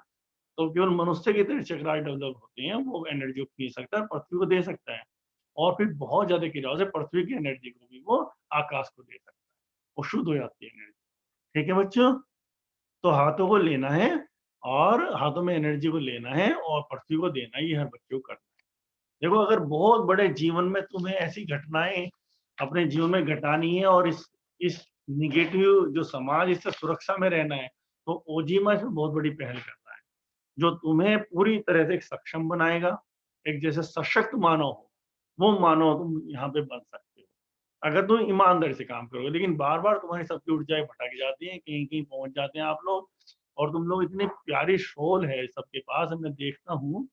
तो केवल मनुष्य के इतने चक्राज डेवलप होते हैं, वो एनर्जी को खींच सकता है, पृथ्वी को दे सकता है। और फिर बहुत ज्यादा क्रियाओं से पृथ्वी की एनर्जी को भी वो आकाश को दे सकता है, वो शुद्ध हो जाती है एनर्जी। ठीक है बच्चों, तो हाथों को लेना है और हाथों में एनर्जी को लेना है और पृथ्वी को देना है, ये हर बच्चे को करना है। देखो, अगर बहुत बड़े जीवन में तुम्हें ऐसी घटनाएं अपने जीवन में घटानी है और इस निगेटिव जो समाज, इससे सुरक्षा में रहना है, तो ओजीमा इसमें बहुत बड़ी पहल करता है, जो तुम्हें पूरी तरह से एक सक्षम बनाएगा, एक जैसे सशक्त मानव हो, वो मानव तुम यहाँ पे बन सकते हो अगर तुम ईमानदारी से काम करोगे। लेकिन बार बार तुम्हारी सबकी ऊर्जाएं भटक जाती हैं, कहीं कहीं पहुंच जाते हैं आप लोग, और तुम लोग इतने प्यारी शोल है सबके पास, मैं देखता हूँ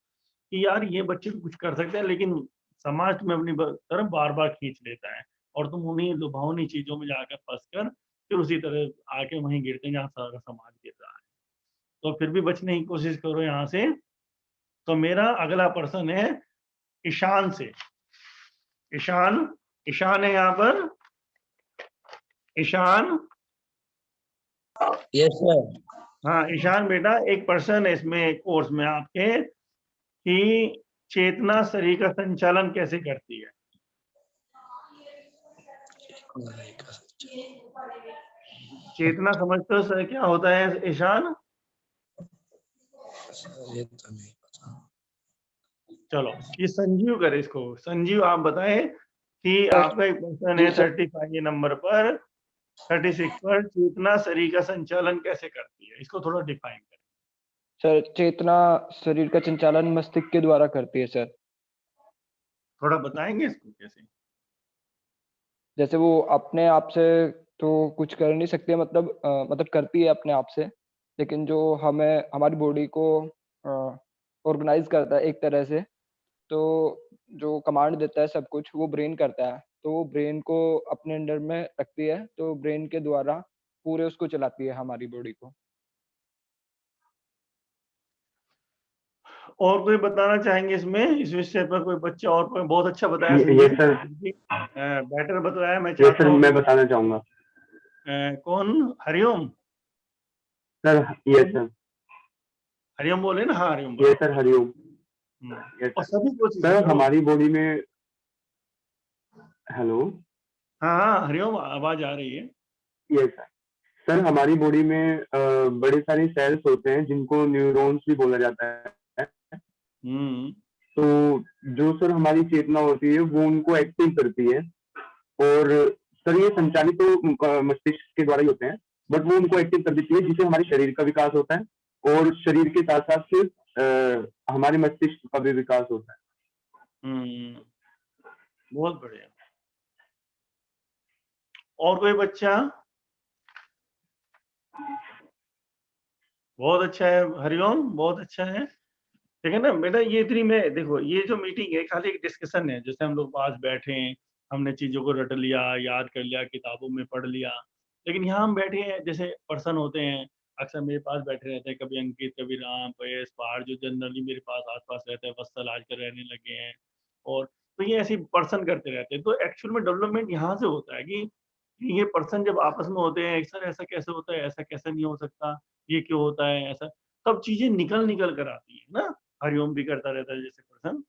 कि यार ये बच्चे तो कुछ कर सकते हैं, लेकिन समाज तुम्हें अपनी तरफ बार बार खींच लेता है और तुम उन्हीं लुभावनी चीजों में जाकर फंस कर फिर उसी तरह आके वहीं गिरते हैं जहाँ सारा समाज गिर रहा है। तो फिर भी बचने की कोशिश करो यहाँ से। तो मेरा अगला प्रश्न है ईशान से। ईशान, ईशान है यहाँ पर? ईशान? Yes sir. हाँ ईशान बेटा, एक प्रश्न है इसमें कोर्स में आपके कि चेतना शरीर का संचालन कैसे करती है? चेतना समझते हो सर क्या होता है ईशान? ये तो नहीं पता। चलो ये संजीव करे इसको। संजीव आप बताएं कि आपका एक प्रश्न है 35 नंबर पर, 36 पर, चेतना शरीर का संचालन कैसे करती है, इसको थोड़ा डिफाइन करें। सर चेतना शरीर का संचालन मस्तिष्क के द्वारा करती है सर। थोड़ा बताएंगे इसको कैसे? जैसे वो अपने आप से तो कुछ कर नहीं सकते, मतलब करती है अपने आप से, लेकिन जो हमें हमारी बॉडी को ऑर्गेनाइज करता है एक तरह से, तो जो कमांड देता है सब कुछ वो ब्रेन करता है, तो वो ब्रेन को अपने अंडर में रखती है, तो ब्रेन के द्वारा पूरे उसको चलाती है हमारी बॉडी को। और कोई बताना चाहेंगे इसमें, इस विषय पर कोई बच्चा? और कोई बहुत अच्छा बताया ये सर, बेटर बताया। मैं ये चाहता सर हूँ मैं बताना चाहूंगा कौन? हरिओम सर। ये सर, हरिओम बोले ना? हाँ हरिओम ये सर हरिओम। और सभी कोशिश सर करो। हमारी बॉडी में, हेलो, हाँ हाँ हरिओम आवाज आ रही है। ये सर हमारी बॉडी में बड़े सारे सेल्स होते हैं जिनको न्यूरॉन्स भी बोला जाता है। तो जो सर हमारी चेतना होती है वो उनको एक्टिव करती है, और सर ये संचालित तो मस्तिष्क के द्वारा ही होते हैं, बट वो उनको एक्टिव कर देती है, जिससे हमारे शरीर का विकास होता है, और शरीर के साथ साथ फिर हमारे मस्तिष्क का भी विकास होता है। बहुत बढ़िया। और कोई बच्चा? बहुत अच्छा है हरिओम, बहुत अच्छा है। ठीक है ना बेटा, ये इतनी में देखो, ये जो मीटिंग है खाली एक डिस्कशन है, जैसे हम लोग पास बैठे हैं, हमने चीजों को रट लिया, याद कर लिया, किताबों में पढ़ लिया, लेकिन यहाँ हम बैठे हैं, जैसे पर्सन होते हैं अक्सर मेरे पास बैठे रहते हैं, कभी अंकित, कभी राम, पयस, पहाड़, जो जनरली मेरे पास आसपास रहते हैं, वत्सल आजकल रहने लगे हैं, और तो ये ऐसे पर्सन करते रहते हैं। तो एक्चुअल में डेवलपमेंट यहाँ से होता है कि ये पर्सन जब आपस में होते हैं, सर ऐसा कैसे होता है, ऐसा कैसे नहीं हो सकता, ये क्यों होता है ऐसा, तब चीजें निकल निकल कर आती है ना। हरिओम भी करता रहता है जैसे पर्सन।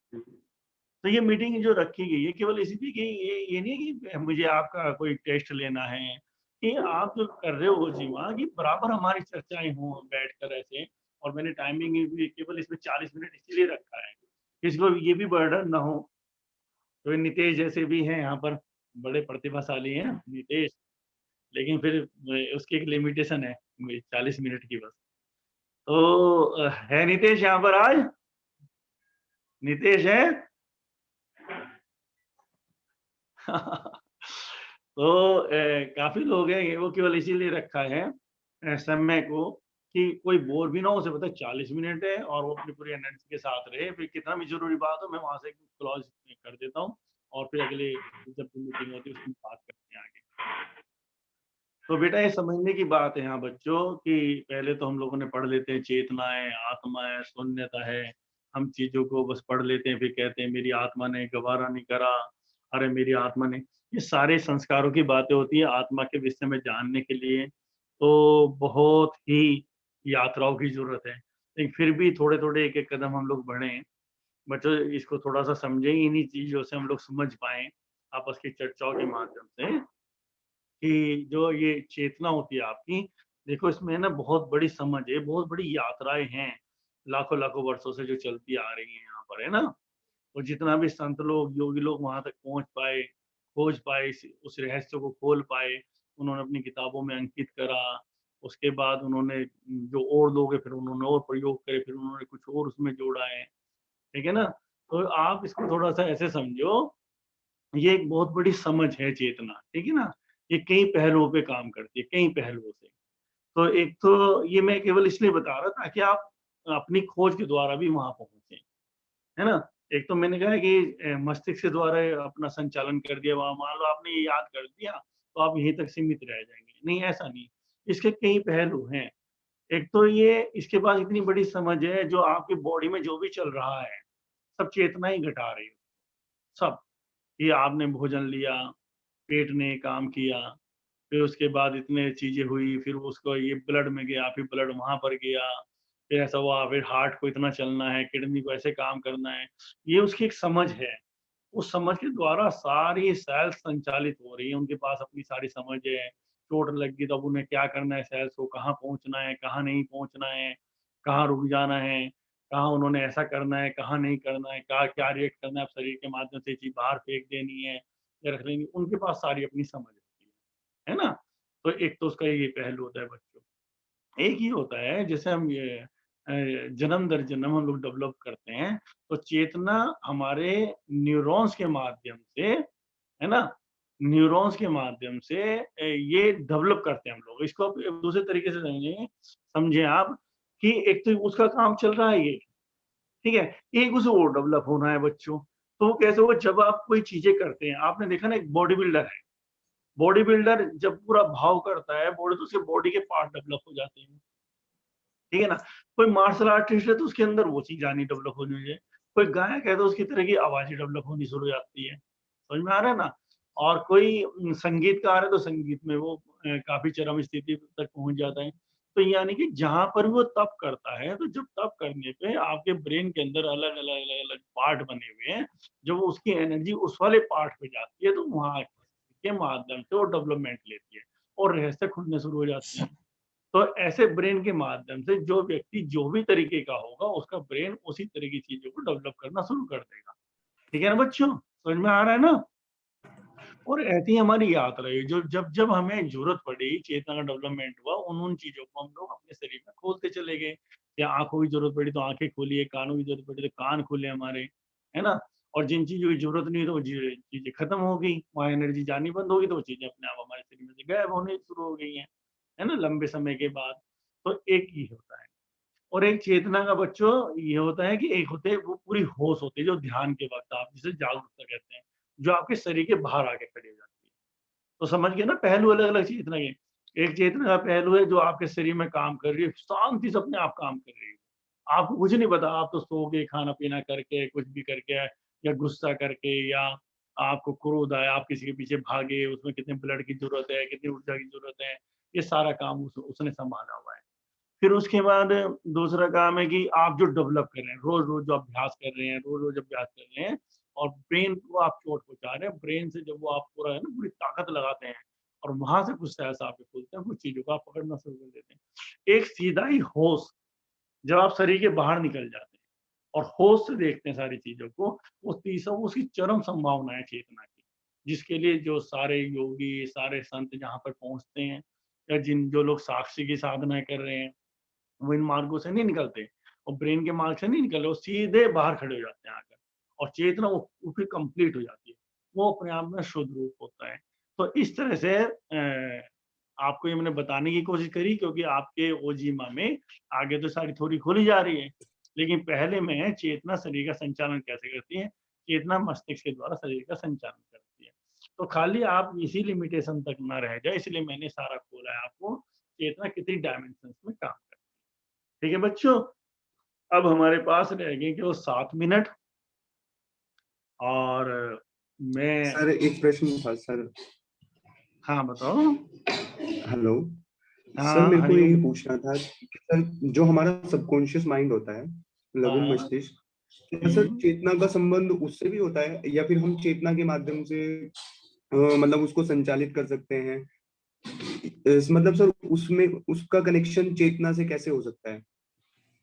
तो तो ये मीटिंग जो रखी गई है केवल इसलिए कि ये नहीं है कि मुझे आपका कोई टेस्ट लेना है, कि आप जो कर रहे हो जीवा कि बराबर हमारी चर्चाएं हों बैठकर ऐसे। और मैंने टाइमिंग भी केवल इसमें 40 मिनट इसलिए रखा है, किसी को ये भी बर्डन ना हो। तो ये नितेश जैसे भी हैं यहाँ पर, बड़े प्रतिभाशाली हैं नितेश, लेकिन फिर उसकी एक लिमिटेशन है 40 मिनट की बस। तो है नितेश यहाँ पर आज? नितेश है? तो काफी लोग हैं, वो केवल इसीलिए रखा है समय को कि कोई बोर भी ना हो। उसे पता है 40 मिनट है और वो अपनी पूरी एनर्जी के साथ रहे। फिर कितना भी जरूरी बात हो मैं वहां से क्लोज कर देता हूँ और फिर अगले जब मीटिंग होती है उसमें बात करते हैं आगे। तो बेटा ये समझने की बात है यहाँ बच्चों कि पहले तो हम लोगों ने पढ़ लेते हैं चेतना है, आत्मा है, शून्यता है। हम चीजों को बस पढ़ लेते हैं, फिर कहते हैं मेरी आत्मा ने गवारा नहीं करा, अरे मेरी आत्मा ने। ये सारे संस्कारों की बातें होती है आत्मा के विषय में जानने के लिए। तो बहुत ही यात्राओं की जरूरत है, लेकिन फिर भी थोड़े थोड़े एक एक कदम हम लोग बढ़े। बच्चों इसको थोड़ा सा समझें, इन्हीं चीजों से हम लोग समझ पाए आपस की चर्चाओं के माध्यम से कि जो ये चेतना होती है आपकी, देखो इसमें ना बहुत बड़ी समझ है, बहुत बड़ी यात्राएं हैं, लाखों लाखों वर्षों से जो चलती आ रही हैं यहाँ पर, है ना। और जितना भी संत लोग, योगी लोग वहां तक पहुंच पाए, खोज पाए, उस रहस्य को खोल पाए, उन्होंने अपनी किताबों में अंकित करा। उसके बाद उन्होंने जो और लोग है फिर उन्होंने और प्रयोग करे, फिर उन्होंने कुछ और उसमें जोड़ा है, ठीक है ना। तो आप इसको थोड़ा सा ऐसे समझो, ये एक बहुत बड़ी समझ है चेतना, ठीक है ना। ये कई पहलुओं पे काम करती है, कई पहलुओं से। तो एक तो ये मैं केवल इसलिए बता रहा था कि आप अपनी खोज के द्वारा भी वहां पहुंचे, है ना। एक तो मैंने कहा कि मस्तिष्क के द्वारा अपना संचालन कर दिया, वहां मान लो आपने ये याद कर दिया तो आप यहीं तक सीमित रह जाएंगे, नहीं ऐसा नहीं। इसके कई पहलू हैं। एक तो ये इसके पास इतनी बड़ी समझ है, जो आपकी बॉडी में जो भी चल रहा है सब चेतना ही घटा रही है, सब। ये आपने भोजन लिया, पेट ने काम किया, फिर उसके बाद इतने चीजें हुई, फिर उसको ये ब्लड में गया, फिर ब्लड वहां पर गया, फिर ऐसा हुआ, फिर हार्ट को इतना चलना है, किडनी को ऐसे काम करना है। ये उसकी एक समझ है। उस समझ के द्वारा सारी सेल्स संचालित हो रही है, उनके पास अपनी सारी समझ है। चोट लग गई तो अब उन्हें क्या करना है, सेल्स को कहाँ पहुंचना है, कहाँ नहीं पहुंचना है, कहाँ रुक जाना है, कहाँ उन्होंने ऐसा करना है, कहाँ नहीं करना है, कहाँ क्या रिएक्ट करना है, अब शरीर के माध्यम से चीज बाहर फेंक देनी है या रख लेनी। उनके पास सारी अपनी समझ होती है ना। तो एक तो उसका ये पहलू होता है बच्चों। एक ही होता है जैसे हम ये जन्म दर जन्म हम लोग डेवलप करते हैं, तो चेतना हमारे न्यूरॉन्स के माध्यम से, है ना, न्यूरॉन्स के माध्यम से ये डेवलप करते हैं हम लोग। इसको आप दूसरे तरीके से समझे आप कि एक तो उसका काम चल रहा है ये, ठीक है, एक उसे और डेवलप होना है बच्चों। तो वो कैसे हो, जब आप कोई चीजें करते हैं, आपने देखा ना एक बॉडी बिल्डर है, बॉडी बिल्डर जब पूरा भाव करता है बॉडी, तो उसके बॉडी के पार्ट डेवलप हो जाते हैं, ठीक है ना। कोई मार्शल आर्टिस्ट है तो उसके अंदर वो चीज आनी डेवलप होनी चाहिए। कोई गायक है तो उसकी तरह की आवाजें डेवलप होनी शुरू हो जाती है, समझ में आ रहा है ना। और कोई संगीतकार है तो संगीत में वो काफी चरम स्थिति तक पहुंच जाता है। तो यानी कि जहां पर वो तप करता है, तो जब तप करने पे आपके ब्रेन के अंदर अलग अलग अलग अलग पार्ट बने हुए हैं, जब वो उसकी एनर्जी उस वाले पार्ट पे जाती है तो वहां के माध्यम से वो डेवलपमेंट लेती है और रहस्य खुलने शुरू हो जाते हैं। तो ऐसे ब्रेन के माध्यम से जो व्यक्ति जो भी तरीके का होगा, उसका ब्रेन उसी तरह की चीजों को डेवलप करना शुरू कर देगा, ठीक है ना बच्चों, समझ में आ रहा है ना। और ऐसी ही हमारी यात्रा है, जो जब जब हमें जरूरत पड़ी, चेतना का डेवलपमेंट हुआ, उन चीजों को हम लोग अपने शरीर में खोलते चले गए। या आंखों की जरूरत पड़ी तो आंखें खोलिए, कानों की जरूरत पड़ी तो कान खोले हमारे, है ना। और जिन चीजों की जरूरत नहीं तो वो चीजें खत्म हो गई, वहां एनर्जी जानी बंद होगी, तो वो चीजें अपने आप हमारे शरीर में से गायब होने शुरू हो गई हैं, है ना, लंबे समय के बाद। तो एक ही होता है। और एक चेतना का बच्चों ये होता है कि एक होते है वो पूरी होश होती है, जो ध्यान के वक्त आप जिसे जागरूकता कहते हैं, जो आपके शरीर के बाहर आके खड़ी हो जाती है। तो समझ गए ना, पहलू अलग अलग चेतना के। एक चेतना का पहलू है जो आपके शरीर में काम कर रही है, शांति से अपने आप काम कर रही है, आपको कुछ नहीं पता, आप तो सो के खाना पीना करके कुछ भी करके या गुस्सा करके या आपको क्रोध आया, आप किसी के पीछे भागे, उसमें कितने ब्लड की जरूरत है, कितनी ऊर्जा की जरूरत है, ये सारा काम उसने संभाला हुआ है। फिर उसके बाद दूसरा काम है कि आप जो डेवलप कर रहे हैं, रोज रोज जो अभ्यास कर रहे हैं, रोज रोज अभ्यास कर रहे हैं, और ब्रेन को आप चोट पहुंचा रहे हैं। ब्रेन से जब वो आप पूरा है ना पूरी ताकत लगाते हैं और वहां से कुछ सेल्स आपके खुलते हैं, कुछ चीजों को आप पकड़ना शुरू कर देते हैं। एक सीधा ही होश जब आप शरीर के बाहर निकल जाते हैं और होश से देखते हैं सारी चीजों को, वो तीसरा उसकी चरम संभावना है चेतना की, जिसके लिए जो सारे योगी, सारे संत जहाँ पर पहुंचते हैं या जो लोग साक्षी की साधना कर रहे हैं, वो इन मार्गों से नहीं निकलते और ब्रेन के मार्ग से नहीं निकलते, वो सीधे बाहर खड़े हो जाते हैं आकर और चेतना वो फिर कंप्लीट हो जाती है, वो अपने आप में शुद्ध रूप होता है। तो इस तरह से आपको ये मैंने बताने की कोशिश करी, क्योंकि आपके ओजीमा में आगे तो सारी थोड़ी खोली जा रही है, लेकिन पहले में चेतना शरीर का संचालन कैसे करती है, चेतना मस्तिष्क के द्वारा शरीर का संचालन करती है। तो खाली आप इसी लिमिटेशन तक ना रह जाए, इसलिए मैंने सारा खोला है आपको, चेतना कितनी डायमेंशन में काम करती है। ठीक है बच्चों, अब हमारे पास रह गए कि वो 7 मिनट और मैं सर एक प्रश्न था सर। हाँ बताओ। हेलो सर, हाँ मेरे को हरिओम। ये पूछना था कि सर जो हमारा सबकॉन्शियस माइंड होता है, लघु हाँ मस्तिष्क, क्या सर चेतना का संबंध उससे भी होता है या फिर हम चेतना के माध्यम से मतलब उसको संचालित कर सकते हैं? मतलब सर उसमें उसका कनेक्शन चेतना से कैसे हो सकता है?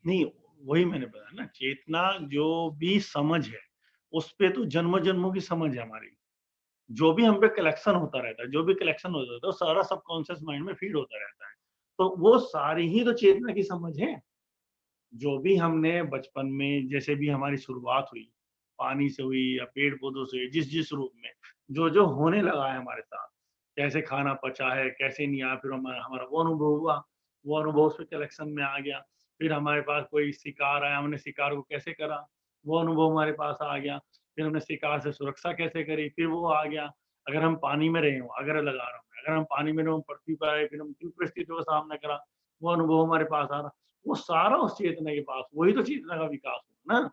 नहीं, वही मैंने बताया ना, चेतना जो भी समझ है उस पे तो जन्म जन्मों की समझ है हमारी, जो भी हम पे कलेक्शन होता रहता है, जो भी कलेक्शन होता रहता है वो सारा सबकॉन्शियस माइंड में फीड होता रहता है, तो वो सारी ही तो चेतना की समझ है। जो भी हमने बचपन में, जैसे भी हमारी शुरुआत हुई, पानी से हुई या पेड़ पौधों से हुई, जिस जिस रूप में जो जो होने लगा है हमारे साथ, कैसे खाना पचा है, कैसे नहीं आया, फिर हमारा वो अनुभव हुआ, वो अनुभव उस कलेक्शन में आ गया। फिर हमारे पास कोई शिकार आया, हमने शिकार को कैसे करा, वो अनुभव हमारे पास आ गया। फिर हमने शिकार से सुरक्षा कैसे करी, फिर वो आ गया। अगर हम पानी में रहे हो, अगर लगा रहा हूँ, अगर हम पानी में रहे हो, पृथ्वी पर आए, फिर हम किन परिस्थितियों का सामना करा, वो अनुभव हमारे पास आ रहा। वो सारा उस चेतना के पास, वही तो चेतना का विकास हुआ ना।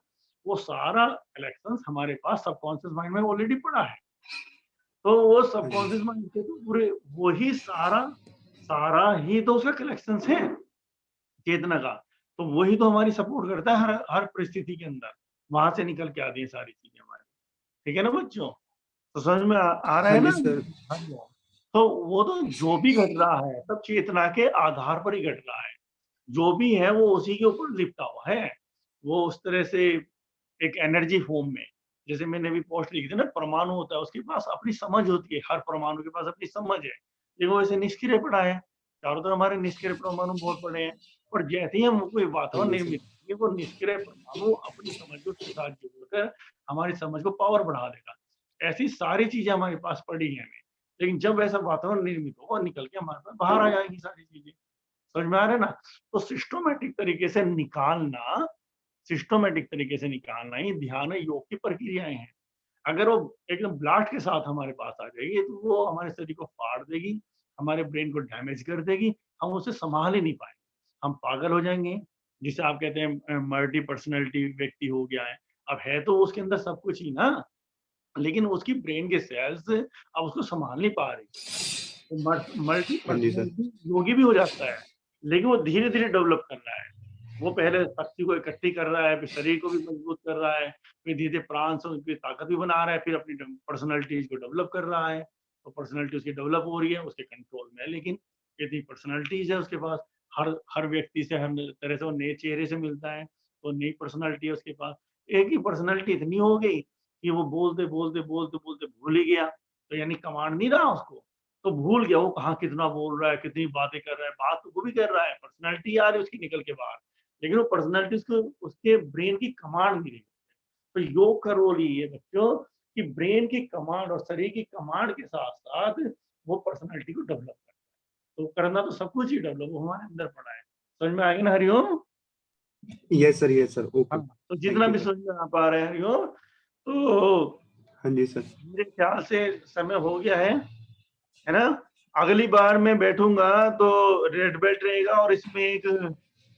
वो सारा कलेक्शंस हमारे पास सबकॉन्शियस माइंड में ऑलरेडी पड़ा है, तो वो सबकॉन्शियस माइंड से तो पूरे वही सारा सारा ही तो उसका कलेक्शंस है चेतना का, तो वही तो हमारी सपोर्ट करता है हर हर परिस्थिति के अंदर, वहां से निकल के आती है सारी चीजें हमारी। ठीक है ना बच्चों, तो समझ में आ रहा हाँ है जी ना। सर। हाँ जी। तो वो तो जो भी घट रहा है सब चेतना के आधार पर ही घट रहा है, जो भी है वो उसी के ऊपर लिपटा हुआ है। वो उस तरह से एक एनर्जी फॉर्म में, जैसे मैंने भी पोस्ट लिखी थी ना, परमाणु होता है उसके पास अपनी समझ होती है, हर परमाणु के पास अपनी समझ है, लेकिन वो ऐसे निष्क्रिय पड़ा है, चारों तरफ हमारे निष्क्रिय परमाणु बहुत पड़े हैं। और जैसे ही हम कोई हाँ वातावरण जी सर। निर्मित करेंगे, वो निष्क्रिय परमाणु अपनी समझ को उसके साथ जोड़कर हमारी समझ को पावर बढ़ा देगा। ऐसी सारी चीजें हमारे पास पड़ी हैं, लेकिन जब ऐसा वातावरण निर्मित होगा, निकल के हमारे पास बाहर आ जाएंगी सारी चीजें। समझ में आ रहा है ना। तो सिस्टमैटिक तरीके से निकालना, सिस्टमैटिक तरीके से निकालना ही ध्यान योग की प्रक्रियाएं हैं। अगर वो एकदम ब्लास्ट के साथ हमारे पास आ जाएगी, तो वो हमारे शरीर को फाड़ देगी, हमारे ब्रेन को डैमेज कर देगी, हम उसे संभाल ही नहीं पाएंगे, हम पागल हो जाएंगे, जिसे आप कहते हैं मल्टी पर्सनैलिटी व्यक्ति हो गया है। अब है तो उसके अंदर सब कुछ ही ना, लेकिन उसकी ब्रेन के सेल्स अब उसको संभाल नहीं पा रही। तो मल्टी हाँ जी सर। पर्सनैलिटी योगी भी हो जाता है, लेकिन वो धीरे धीरे डेवलप कर रहा है। वो पहले शक्ति को इकट्ठी कर रहा है, फिर शरीर को भी मजबूत कर रहा है, फिर धीरे धीरे प्राण से उसकी ताकत भी बना रहा है, फिर अपनी पर्सनैलिटीज को डेवलप कर रहा है। तो पर्सनैलिटी उसकी डेवलप हो रही है, उसके कंट्रोल में है। लेकिन यदि पर्सनैलिटीज है उसके पास, हर हर व्यक्ति से हर तरह से वो नए चेहरे से मिलता है, तो नई पर्सनैलिटी है उसके पास। एक ही पर्सनैलिटी इतनी हो गई कि वो बोलते बोलते बोलते बोलते भूल ही गया, तो यानी कमांड नहीं रहा उसको, तो भूल गया वो कहाँ कितना बोल रहा है, कितनी बातें कर रहा है, बात तो वो भी कर रहा है, पर्सनैलिटी आ रही है उसकी निकल के बाहर, लेकिन वो पर्सनैलिटी उसको उसके ब्रेन की कमांड मिली। तो योग का रोल ये है बच्चों कि ब्रेन की कमांड और शरीर की कमांड के साथ साथ वो पर्सनैलिटी को डेवलप करता है। तो करना तो सब कुछ ही डेवलप वो हमारे अंदर पड़ा है। समझ में आ गया ना हरिओम। Yes sir, okay. हाँ, तो थैंक जितना यू भी सर। समझ में आ पा रहे हैं हरिओम, तो हाँ जी सर। मेरे ख्याल से समय हो गया है ना। अगली बार मैं बैठूंगा तो रेड बेल्ट रहेगा और इसमें एक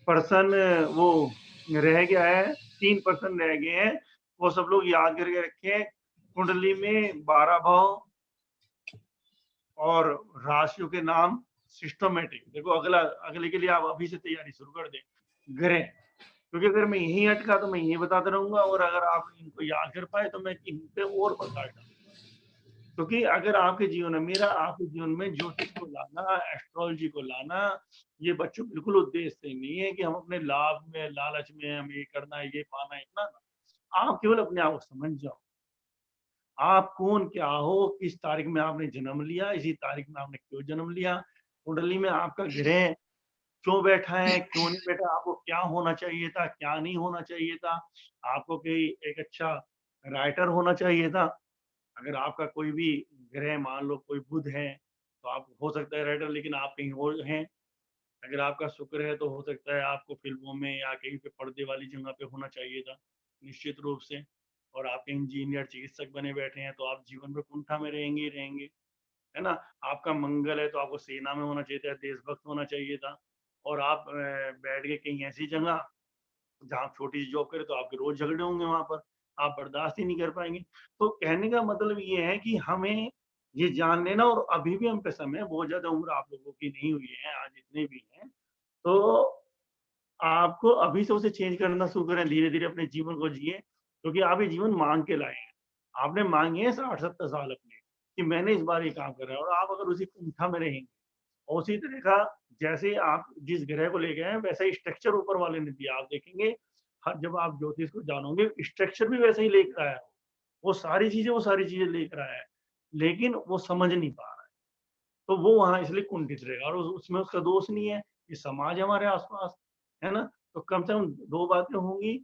पर्सन वो रह गया है, 3 पर्सन रह गए हैं, वो सब लोग याद करके रखें। कुंडली में 12 भाव और राशियों के नाम सिस्टमेटिक। देखो अगले के लिए आप अभी से तैयारी शुरू कर दें। ग्रह, क्योंकि अगर मैं यहीं अटका तो मैं यही बताता रहूंगा, और अगर आप इनको याद कर पाए तो मैं इन पे और प्रकाश डालूंगा। क्योंकि अगर आपके जीवन में, मेरा आपके जीवन में ज्योतिष को लाना, एस्ट्रोलॉजी को लाना, ये बच्चों बिल्कुल उद्देश्य से नहीं है कि हम अपने लाभ में, लालच में हम ये करना है, ये पाना है, इतना ना। आप केवल अपने आप को समझ जाओ, आप कौन क्या हो, किस तारीख में आपने जन्म लिया, इसी तारीख में आपने क्यों जन्म लिया, कुंडली में आपका ग्रह क्यों बैठा है, क्यों नहीं बैठा, आपको क्या होना चाहिए था, क्या नहीं होना चाहिए था, आपको कोई एक अच्छा राइटर होना चाहिए था। अगर आपका कोई भी ग्रह, मान लो कोई बुध है, तो आप हो सकता है राइटर, लेकिन आप कहीं और हैं। अगर आपका शुक्र है तो हो सकता है आपको फिल्मों में या कहीं पे पर्दे वाली जगह पे होना चाहिए था, निश्चित रूप से। और आप इंजीनियर, चिकित्सक बने बैठे हैं, तो आप जीवन में कुंठा में रहेंगे ही रहेंगे, है ना। आपका मंगल है तो आपको सेना में होना चाहिए था, देशभक्त होना चाहिए था। और आप बैठ के कहीं ऐसी जगह जहाँ आप छोटी सी जॉब करें तो आपके रोज झगड़े होंगे वहां पर, आप बर्दाश्त ही नहीं कर पाएंगे। तो कहने का मतलब ये है कि हमें ये जान लेना, और अभी भी हम पे समय है, बहुत ज्यादा उम्र आप लोगों की नहीं हुई है, आज इतने भी हैं, तो आपको अभी से उसे चेंज करना शुरू करें, धीरे धीरे अपने जीवन को जिए, क्योंकि आप ये जीवन मांग के लाए हैं। आपने मांगे हैं 60-70 साल अपने, कि मैंने इस बार ये काम कर रहा है, और आप अगर उसी कुंठा में रहेंगे, और उसी तरह का जैसे आप जिस ग्रह को ले गए हैं वैसा ही स्ट्रक्चर ऊपर वाले ने दिया, आप देखेंगे हर जब आप ज्योतिष को जानोगे स्ट्रक्चर भी वैसा ही लेकर आया है। वो सारी चीजें लेकर आया है, लेकिन वो समझ नहीं पा रहा है, तो वो वहां इसलिए कुंठित रहेगा। और उसमें उसका दोष नहीं है, ये समाज है हमारे आसपास, है ना। तो कम से कम दो बातें होंगी,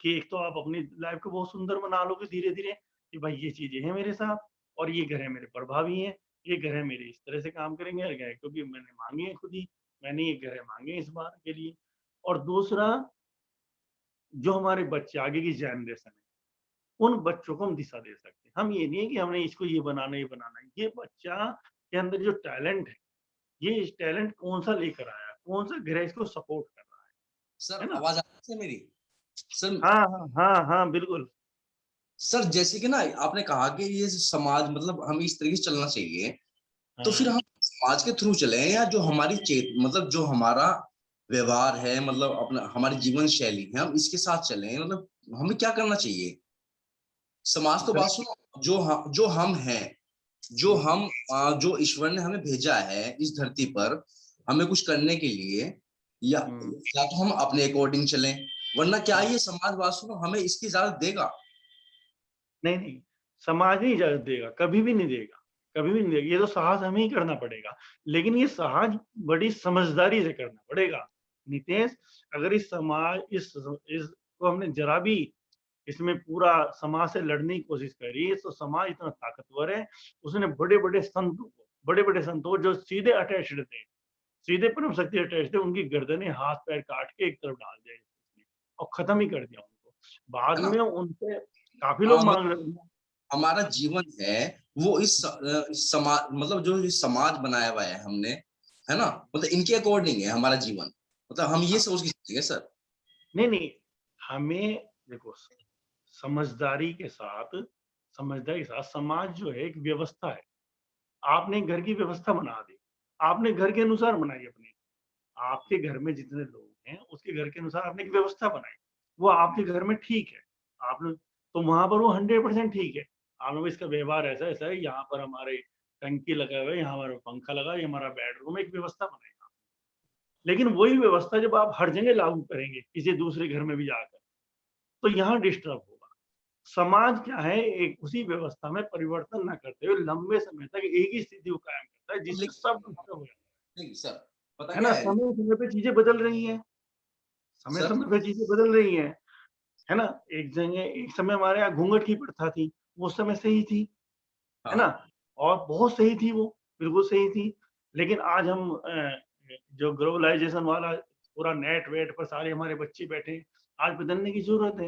कि एक तो आप अपनी लाइफ को बहुत सुंदर बना लोगे धीरे धीरे, कि भाई ये चीजें हैं मेरे साथ, और ये ग्रह मेरे प्रभावी हैं, ये ग्रह मेरे इस तरह से काम करेंगे, क्योंकि मैंने मांगे हैं खुद ही, मैंने ये ग्रह मांगे हैं इस बार के लिए। और दूसरा, जो हमारे बच्चे आगे की जनरेशन है, उन बच्चों को हम दिशा दे सकते हैं। हम ये नहीं है कि हमने इसको ये बनाना, ये बनाना है, ये बच्चा के अंदर जो टैलेंट है, ये इस टैलेंट कौन सा लेकर आया, कौन सा ग्रह इसको सपोर्ट कर रहा सर है ना। आवाज आ रही है मेरी? सर हाँ हाँ हाँ हाँ बिल्कुल। सर जैसे कि ना आपने कहा कि ये समाज मतलब हमें इस तरीके से चलना चाहिए, तो फिर हाँ हम समाज के थ्रू चले या जो हमारी मतलब जो हमारा व्यवहार है, मतलब अपना हमारी जीवन शैली है, हम इसके साथ चले, मतलब हमें क्या करना चाहिए? समाज तो बात सुनो, जो हम हैं, जो ईश्वर ने हमें भेजा है इस धरती पर हमें कुछ करने के लिए, या तो हम अपने अकॉर्डिंग चलें, वरना क्या ये समाज बात सुनो हमें इसकी इजाजत देगा? नहीं नहीं, समाज नहीं इजाजत देगा, कभी भी नहीं देगा, कभी भी नहीं देगा। ये तो साहस हमें ही करना पड़ेगा, लेकिन ये साहस बड़ी समझदारी से करना पड़ेगा नितेश। अगर इस समाज इसको हमने जरा भी इसमें पूरा समाज से लड़ने की कोशिश करी, तो समाज इतना ताकतवर है, उसने बड़े बड़े संतों जो सीधे अटैच्ड थे, सीधे परम शक्ति अटैच थे, उनकी गर्दनें हाथ पैर काट के एक तरफ डाल दिया और खत्म ही कर दिया उनको। बाद है ना? में उनसे काफी लोग मांग रहे हैं। हमारा जीवन है वो इस समाज, मतलब जो ये समाज बनाया हुआ है हमने, है ना, मतलब इनके अकॉर्डिंग है हमारा जीवन, मतलब हम ये सोच के चलेंगे सर। नहीं नहीं, हमें देखो, समझदारी के साथ समाज जो है एक व्यवस्था है। आपने घर की व्यवस्था बना दी, आपने घर के अनुसार बनाई अपनी, आपके घर में जितने लोग हैं उसके घर के अनुसार आपने एक व्यवस्था बनाई, वो आपके घर में ठीक है, आपने तो वहां पर वो 100% ठीक है। आपने इसका व्यवहार ऐसा ऐसा है, यहाँ पर हमारे टंकी लगा हुआ है, यहाँ हमारा पंखा लगा है, ये हमारा बेडरूम, एक व्यवस्था बनाई। लेकिन वही व्यवस्था जब आप हर जगह लागू करेंगे किसी दूसरे घर में भी जाकर, तो यहाँ डिस्टर्ब होगा। समाज क्या है, एक उसी व्यवस्था में परिवर्तन न करते हुए लंबे समय तक एक ही स्थिति को कायम करता है, जिससे सब डिस्टर्ब हो जाता नहीं सर, पता है क्या ना। है समय समय पे चीजें बदल रही हैं, समय सर? समय पे चीजें बदल रही हैं, है ना। एक समय हमारे यहाँ घूंघट की प्रथा थी, वो उस समय सही थी, है ना, हाँ और बहुत सही थी वो, बिल्कुल सही थी। लेकिन आज हम जो ग्लोबलाइजेशन वाला पूरा नेट वेट पर सारे हमारे बच्चे बैठे, आज बदलने की जरूरत है।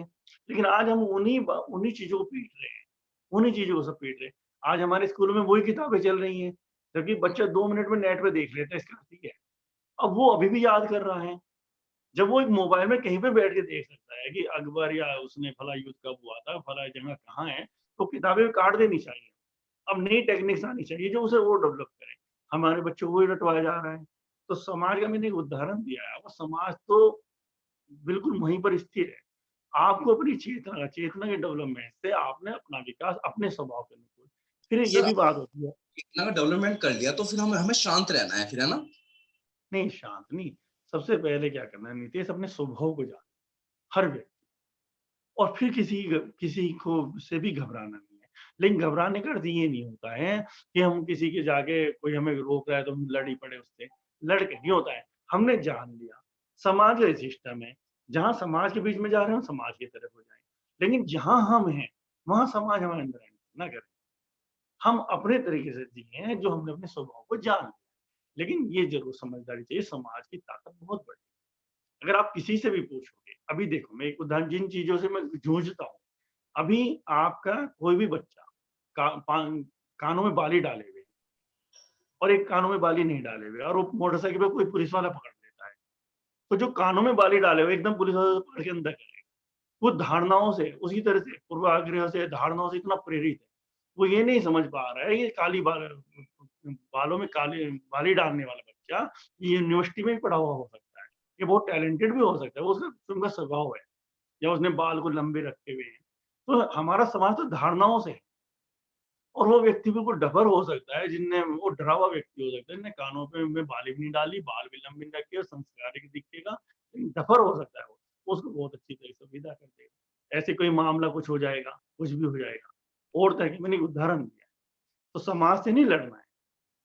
लेकिन आज हम उन्हीं चीजों को पीट रहे हैं, उन्हीं चीजों को सब पीट रहे हैं। आज हमारे स्कूल में वही किताबें चल रही हैं, जबकि बच्चा 2 मिनट में नेट पे देख लेता है, इसका ठीक है। अब वो अभी भी याद कर रहा है, जब वो एक मोबाइल में कहीं पे बैठ के देख सकता है कि अकबर या उसने फला युद्ध कब हुआ था, फला जगह कहाँ है, तो किताबें काट देनी चाहिए। अब नई टेक्निक्स आनी चाहिए जो उसे वो डेवलप करे। हमारे बच्चों को ही रटवाया जा रहा है। तो समाज का मैंने एक उदाहरण दिया है, वो समाज तो बिल्कुल वहीं पर स्थिर है। आपको अपनी चेतना के डेवलपमेंट से आपने अपना विकास अपने स्वभाव के अनुकूल, फिर ये सर भी बात होती है। इतना का डेवलपमेंट कर लिया तो फिर हमें शांत रहना है फिर, है ना? नहीं, शांत नहीं, सबसे पहले क्या करना है नितेश, अपने स्वभाव को जान, हर व्यक्ति, और फिर किसी को से भी घबराना नहीं है। लेकिन घबराने का अर्थ ये नहीं होता है कि हम किसी के जाके कोई हमें रोक रहा है तो हम लड़ ही पड़े उससे, लड़ के नहीं होता है। हमने जान लिया समाज का सिस्टम है, जहाँ समाज के बीच में जा रहे हैं हम समाज की तरफ हो जाएं, लेकिन जहाँ हम हैं वहाँ समाज हमारे अंदर एंटर ना करे। हम अपने तरीके से जिए हैं जो हमने अपने स्वभाव को जान लिया। लेकिन ये जरूर समझदारी चाहिए, समाज की ताकत बहुत बड़ी है। अगर आप किसी से भी पूछोगे, अभी देखो मैं एक उदाहरण, जिन चीजों से मैं जूझता हूँ, अभी आपका कोई भी बच्चा कानों में बाली डाले हुए और एक कानों में बाली नहीं डाले हुए, और वो मोटरसाइकिल पे कोई पुलिस वाला पकड़ लेता है, तो जो कानों में बाली डाले हुए एकदम पुलिस वाला पकड़ के अंदर करेगा। वो धारणाओं से, उसी तरह से पूर्वाग्रह से, धारणाओं से इतना प्रेरित है, वो ये नहीं समझ पा रहा है ये बालों में काली बाली डालने वाला बच्चा ये यूनिवर्सिटी में भी पढ़ा हुआ हो सकता है, ये बहुत टैलेंटेड भी हो सकता है, वो उसका स्वभाव है, या उसने बाल को लंबे रखे हुए हैं। तो हमारा समाज तो धारणाओं से है, और वो व्यक्ति बिल्कुल डफर हो सकता है, जिनने वो डरा हुआ व्यक्ति हो सकता है, जिसने कानों पे में बाली भी नहीं डाली, बाल भी लंबे नहीं रखे और संस्कारिक दिखेगा, लेकिन डफर हो सकता है वो, उसको बहुत अच्छी तरह से विदा कर देगा। ऐसे कोई मामला कुछ हो जाएगा, कुछ भी हो जाएगा। और तरह की मैंने उदाहरण दिया। तो समाज से नहीं लड़ना है,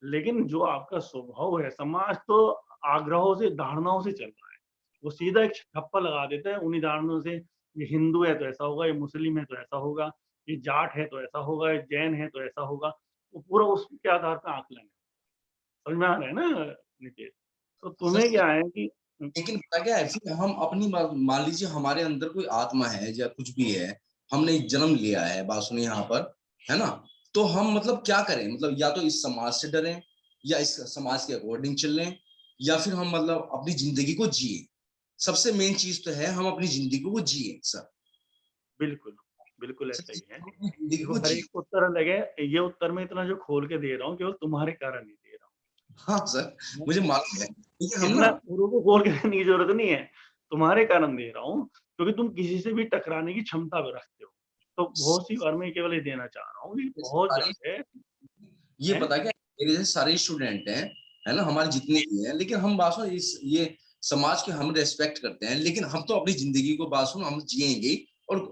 लेकिन जो आपका स्वभाव है, समाज तो आग्रहों से, धारणाओं से चल रहा है, वो सीधा एक ठप्पा लगा देता है उन्हीं धारणाओं से, ये हिंदू है तो ऐसा होगा, ये मुस्लिम है तो ऐसा होगा, ये जाट है तो ऐसा होगा, ये जैन है तो ऐसा होगा, वो पूरा उसके आधार पर आकलन है। समझ में आ रहा है ना नितेश? तो तुम्हें क्या है कि लेकिन पता क्या है, फिर हम अपनी मान लीजिए हमारे अंदर कोई आत्मा है या कुछ भी है, हमने जन्म लिया है, बात सुनिए यहाँ पर, है ना? तो हम मतलब क्या करें, मतलब या तो इस समाज से डरें, या इस समाज के अकॉर्डिंग चलें, या फिर हम मतलब अपनी जिंदगी को जिए। सबसे मेन चीज तो है हम अपनी जिंदगी को जिए सर। बिल्कुल बिल्कुल ऐसा ही है। जिंदगी देखो को हर जिए। एक उत्तर अलग है, ये उत्तर मैं इतना जो खोल के दे रहा हूँ केवल तुम्हारे कारण नहीं दे रहा हूँ। हाँ सर, मुझे मालूम है, लेकिन हम इतना ना पूरों को खोल के देने की जरूरत नहीं है, तुम्हारे कारण दे रहा हूँ, क्योंकि तुम किसी से भी टकराने की क्षमता भी रखते हो। तो बहुत सी बार मैं केवल ये देना चाह रहा हूँ कि बहुत ज्यादा ये पता क्या, मेरे जैसे सारे स्टूडेंट हैं, है ना, हमारे जितने भी हैं, लेकिन हम बात सुनो, इस ये समाज के हम रेस्पेक्ट करते हैं, लेकिन हम तो अपनी जिंदगी को बात सुनो हम जिएंगे, और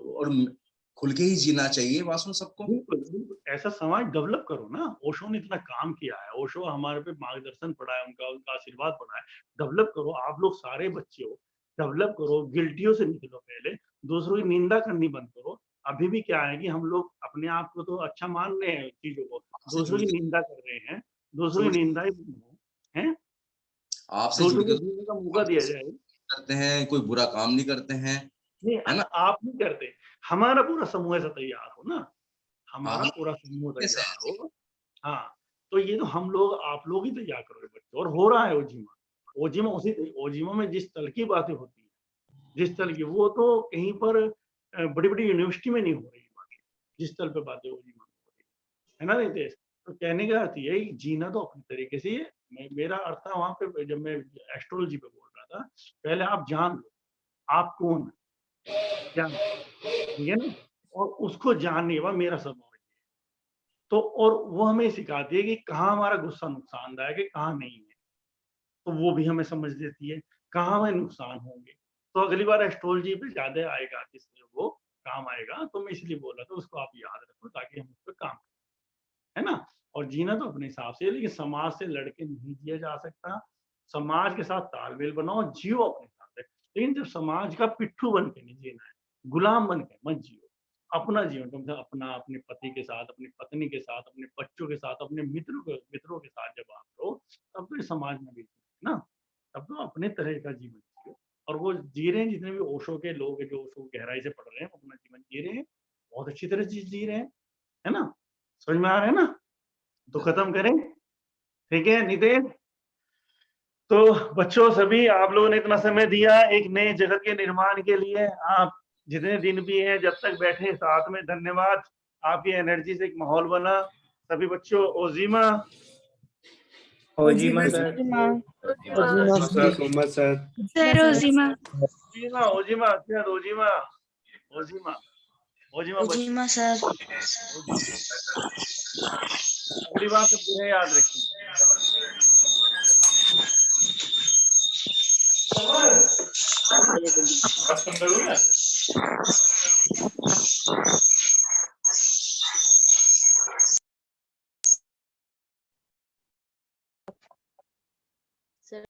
खुल के ही जीना चाहिए बात सुनो सबको। बिल्कुल ऐसा समाज डेवलप करो ना। ओशो ने इतना काम किया है, ओशो हमारे पे मार्गदर्शन पड़ा है, उनका आशीर्वाद पड़ा है। डेवलप करो, आप लोग सारे बच्चे हो, डेवलप करो, गिल्टियों से निकलो, पहले दूसरों की निंदा करनी बंद करो। अभी भी क्या है कि हम लोग अपने आप को तो अच्छा मान रहे हैं चीजों को, दूसरों की निंदा कर रहे हैं, दूसरों की निंदा ही है, आपसे जुड़ के जीने का मौका दिया जाए। करते हैं, कोई बुरा काम नहीं करते हैं, नहीं है ना? आप नहीं करते, हमारा पूरा समूह ऐसा तैयार हो ना, हमारा हाँ, पूरा समूह कैसे तैयार हो। हाँ, तो ये तो हम लोग, आप लोग ही तैयार करोगे बच्चे, और हो रहा है ओजीमा ओजीमा में जिस तल की बातें होती है, जिस तल की, वो तो कहीं पर बड़ी-बड़ी यूनिवर्सिटी में नहीं हो रही बातें, जिस तल पे बातें ओजीमा में हो रही है ना नितेश? तो कहने का अर्थ ये है, जीना तो अपने तरीके से ही है। मेरा अर्थ था वहाँ पे, जब मैं एस्ट्रोलॉजी पे बोल रहा था, पहले आप जान लो आप कौन है, क्या ठीक है ना? और उसको जानने के बाद मेरा स्वभाव है। तो और वो हमें सिखाती है कि कहाँ हमारा गुस्सा नुकसानदायक है, कहाँ नहीं है। तो वो भी हमें समझ देती है, कहाँ हमें नुकसान होंगे। तो अगली बार एस्ट्रोलॉजी पे ज़्यादा आएगा, इसलिए वो काम आएगा, तो मैं इसलिए बोल रहा था उसको आप याद रखो ताकि हम उस पे काम करें, है ना? और जीना तो अपने हिसाब से है, लेकिन समाज से लड़ के नहीं जिया जा सकता। समाज के साथ तालमेल बनाओ, जियो अपने हिसाब से। लेकिन जब समाज का पिट्ठू बन के नहीं जीना है, गुलाम बन के मत जियो। अपना जीवन तुम अपना, अपने पति के साथ, अपनी पत्नी के साथ, अपने बच्चों के साथ, अपने मित्रों के साथ जब आप रहो, तब तो समाज में भी ना, तब तो अपने तरह का जीवन जियो। और वो जी रहे हैं, जितने भी ओशो के लोग हैं जो ओशो गहराई से पढ़ रहे हैं, अपना जीवन जी रहे हैं, बहुत अच्छी तरह से जी रहे हैं, है ना? समझ में आ रहा है ना? तो खत्म करें, ठीक है नितेश? तो बच्चों, सभी आप लोगों ने इतना समय दिया एक नए जगत के निर्माण के लिए। आप जितने दिन भी हैं, जब तक बैठे साथ में, धन्यवाद। आपकी एनर्जी से एक माहौल बना। सभी बच्चों, ओजीमा ओजीमा सर। ओजीमा ओजीमा सर। सर। सर ओजीमा। ओजिमा ओजिमा सर ओजिमा ओजिमा ओजिमा बच्चे ओजिमा सर। अगली बार सब जो है याद रखिए। खत्म करूँ ना?